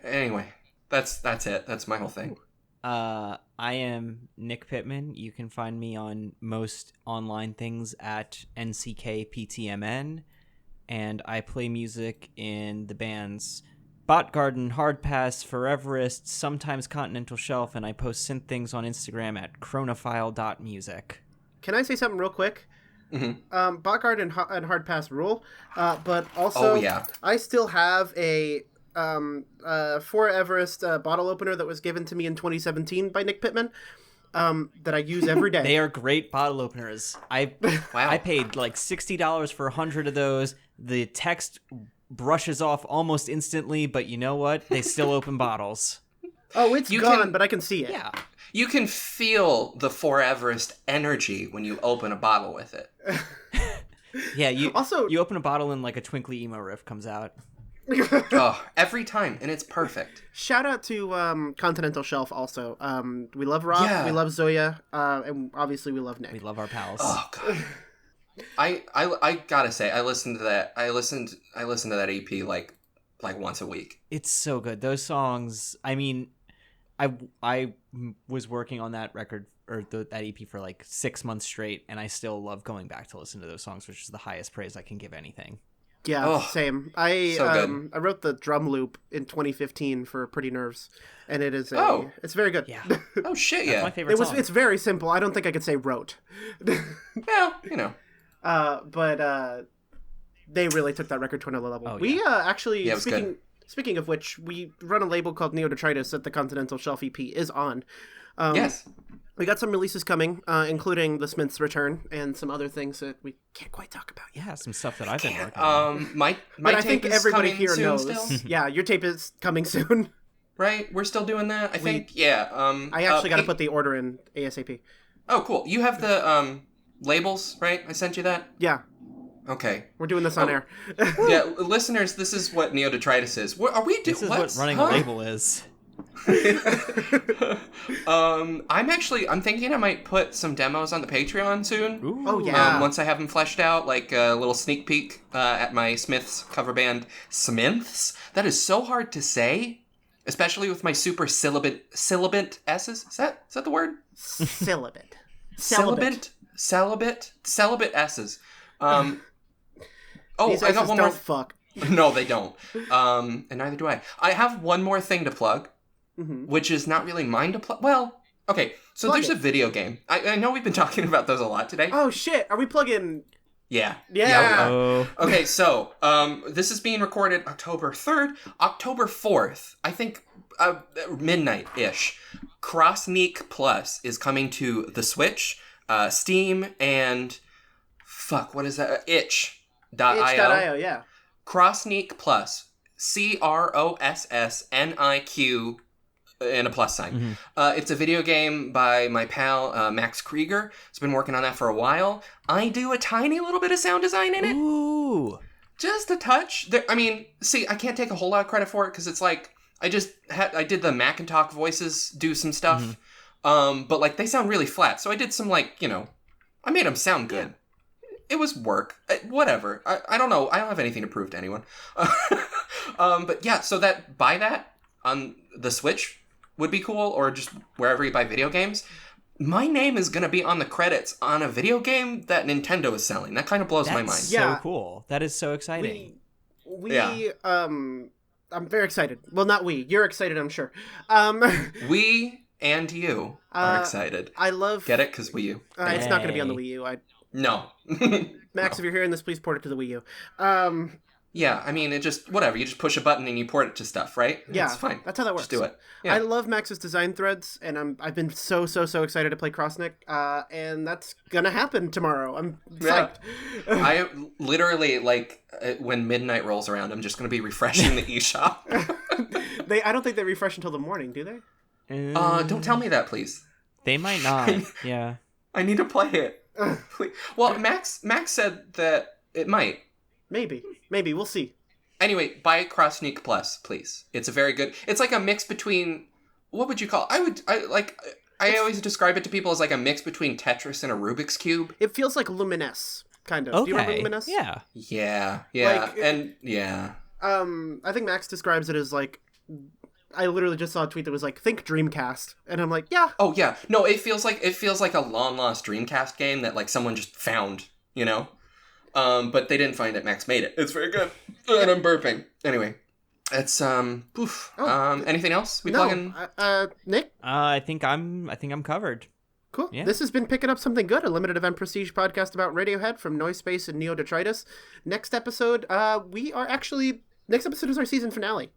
Anyway, that's it. That's my whole thing. I am Nick Pittman. You can find me on most online things at NCKPTMN, and I play music in the bands Bot Garden, Hard Pass, Foreverist, sometimes Continental Shelf, and I post synth things on Instagram at chronophile.music. Can I say something real quick? Mm-hmm. Botguard and Hard Pass rule, but also I still have a For Everest bottle opener that was given to me in 2017 by Nick Pittman that I use every day. They are great bottle openers. I paid like $60 for 100 of those. The text brushes off almost instantly, but you know what? They still open bottles. Oh, it's gone, but I can see it. Yeah. You can feel the For Everest energy when you open a bottle with it. Yeah, you open a bottle and like a twinkly emo riff comes out. Oh, every time, and it's perfect. Shout out to Continental Shelf also. We love Rob, we love Zoya, and obviously we love Nick. We love our pals. Oh god. I gotta say, I listened to that. I listened to that EP like once a week. It's so good. Those songs. I mean, I was working on that record or that EP for like 6 months straight, and I still love going back to listen to those songs, which is the highest praise I can give anything. Yeah, same. I wrote the drum loop in 2015 for Pretty Nerves, and it is it's very good. Yeah. Oh shit, yeah. That's my favorite song. It's very simple. I don't think I could say wrote. Well, you know. But they really took that record to another level. Oh, we actually speaking of which, we run a label called Neodetritus that the Continental Shelf EP is on. Yes. We got some releases coming, including The Smiths' return and some other things that we can't quite talk about yet. Yeah, some stuff that I've been working on. My but I tape think is everybody coming here soon knows. still. Yeah, your tape is coming soon. Right? We're still doing that, I think. Yeah. I actually got to put the order in ASAP. Oh, cool. You have the labels, right? I sent you that? Yeah. Okay. We're doing this on air. Yeah, listeners, this is what Neodetritus is. Are we doing This is what running a label is. I'm thinking I might put some demos on the Patreon soon. Ooh. Oh, yeah. Once I have them fleshed out, like a little sneak peek at my Smiths cover band, Smiths. That is so hard to say, especially with my super celibate S's. Is that the word? Celibate S's. These I got one more. Fuck. No, they don't. And neither do I. I have one more thing to plug, which is not really mine to plug. Well, okay. So there's a video game. I know we've been talking about those a lot today. Oh shit! Are we plugging? Yeah. Yeah. We are. Okay, so this is being recorded October 3rd, October 4th. I think midnight-ish. Crossneak Plus is coming to the Switch, Steam, and what is that? Itch.io. Itch.io, yeah. Crossneak Plus, CROSSNIQ and a plus sign. It's a video game by my pal Max Krieger. He's been working on that for a while. I do a tiny little bit of sound design in it. Ooh. Just a touch. I can't take a whole lot of credit for it because it's like I did the Macintalk voices do some stuff. But like they sound really flat. So I did some I made them sound good. Yeah. It was work. Whatever. I don't know. I don't have anything to prove to anyone. But yeah, so buy that on the Switch would be cool, or just wherever you buy video games. My name is going to be on the credits on a video game that Nintendo is selling. That kind of blows my mind. That's so cool. That is so exciting. I'm very excited. Well, not we. You're excited, I'm sure. We and you are excited. I love... Get it? Because Wii U. It's not going to be on the Wii U. No. Max, if you're hearing this, please port it to the Wii U. Yeah, I mean, it just, whatever. You just push a button and you port it to stuff, right? Yeah. It's fine. That's how that works. Just do it. Yeah. I love Max's design threads, and I've been so excited to play Crossnick, and that's going to happen tomorrow. I'm psyched. I literally, when midnight rolls around, I'm just going to be refreshing the eShop. I don't think they refresh until the morning, do they? Don't tell me that, please. They might not. Yeah. I need to play it. Well, Max said that it might. Maybe. We'll see. Anyway, buy Crossneak Plus, please. It's a very good... It's like a mix between... What would you call... I always describe it to people as like a mix between Tetris and a Rubik's Cube. It feels like Luminous, kind of. Okay. Do you remember Luminous? Yeah. Yeah. I think Max describes it as like I literally just saw a tweet that was like, think Dreamcast. And I'm like, yeah. Oh yeah. No, it feels like a long lost Dreamcast game that like someone just found, you know? But they didn't find it, Max made it. It's very good. And I'm burping. Anyway. It's anything else? Nick? I think I'm covered. Cool. Yeah. This has been Picking Up Something Good, a limited event prestige podcast about Radiohead from Noise Space and Neodetritus. Next episode, next episode is our season finale.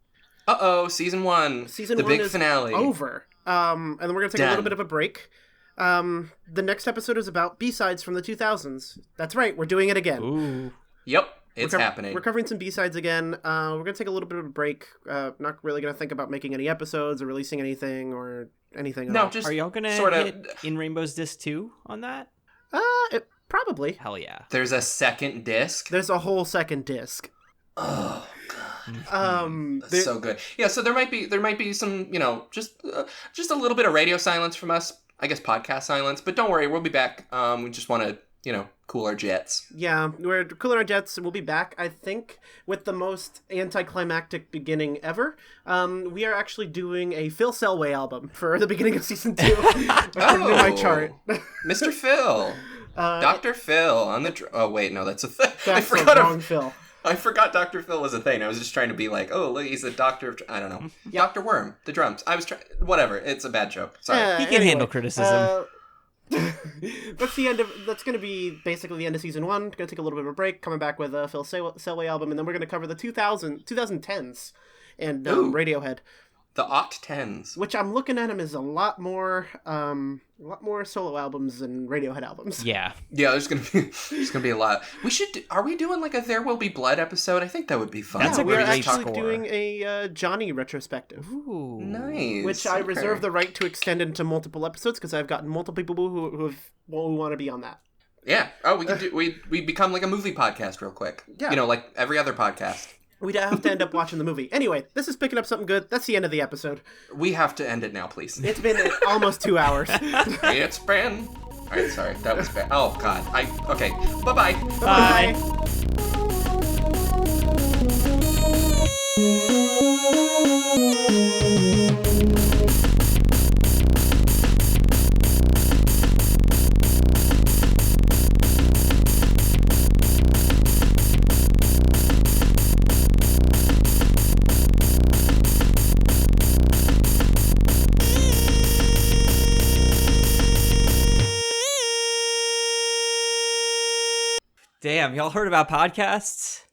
Season 1. Season the 1 big is finale. over. And then we're going to take a little bit of a break. The next episode is about B-sides from the 2000s. That's right, we're doing it again. Ooh. Yep, it's happening. We're covering some B-sides again. We're going to take a little bit of a break. Not really going to think about making any episodes or releasing anything or anything at all. Just are y'all going to hit In Rainbow's Disc 2 on that? Probably. Hell yeah. There's a second disc. There's a whole second disc. Oh god. That's so good. Yeah, so there might be some, just a little bit of radio silence from us. I guess podcast silence, but don't worry, we'll be back. We just want to, cool our jets. Yeah, we're cooling our jets. We'll be back, I think, with the most anticlimactic beginning ever. We are actually doing a Phil Selway album for the beginning of season 2. My chart. Mr. Phil. Dr. Phil on the... oh, wait, no, that's a thing. That's the wrong Phil. I forgot Dr. Phil was a thing. I was just trying to be like, oh, look, he's a doctor of... I don't know. Yep. Dr. Worm, the drums. I was trying... Whatever. It's a bad joke. Sorry. He can handle criticism. That's going to be basically the end of season 1. Going to take a little bit of a break. Coming back with a Phil Selway album. And then we're going to cover the 2010s and Radiohead. The Aught-10s. Which I'm looking at him as a lot more solo albums than Radiohead albums. Yeah. Yeah, there's gonna be a lot. Are we doing like a There Will Be Blood episode? I think that would be fun. That's we're great actually score. Doing a Johnny retrospective. Ooh. Nice. Which I reserve the right to extend into multiple episodes because I've gotten multiple people who want to be on that. Yeah. Oh, we can we become like a movie podcast real quick. Yeah. Like every other podcast. We'd have to end up watching the movie. Anyway, this is Picking Up Something Good. That's the end of the episode. We have to end it now, please. It's been almost 2 hours. It's been... All right, sorry. That was bad. Oh, God. Okay. Bye-bye. Bye. Damn, y'all heard about podcasts?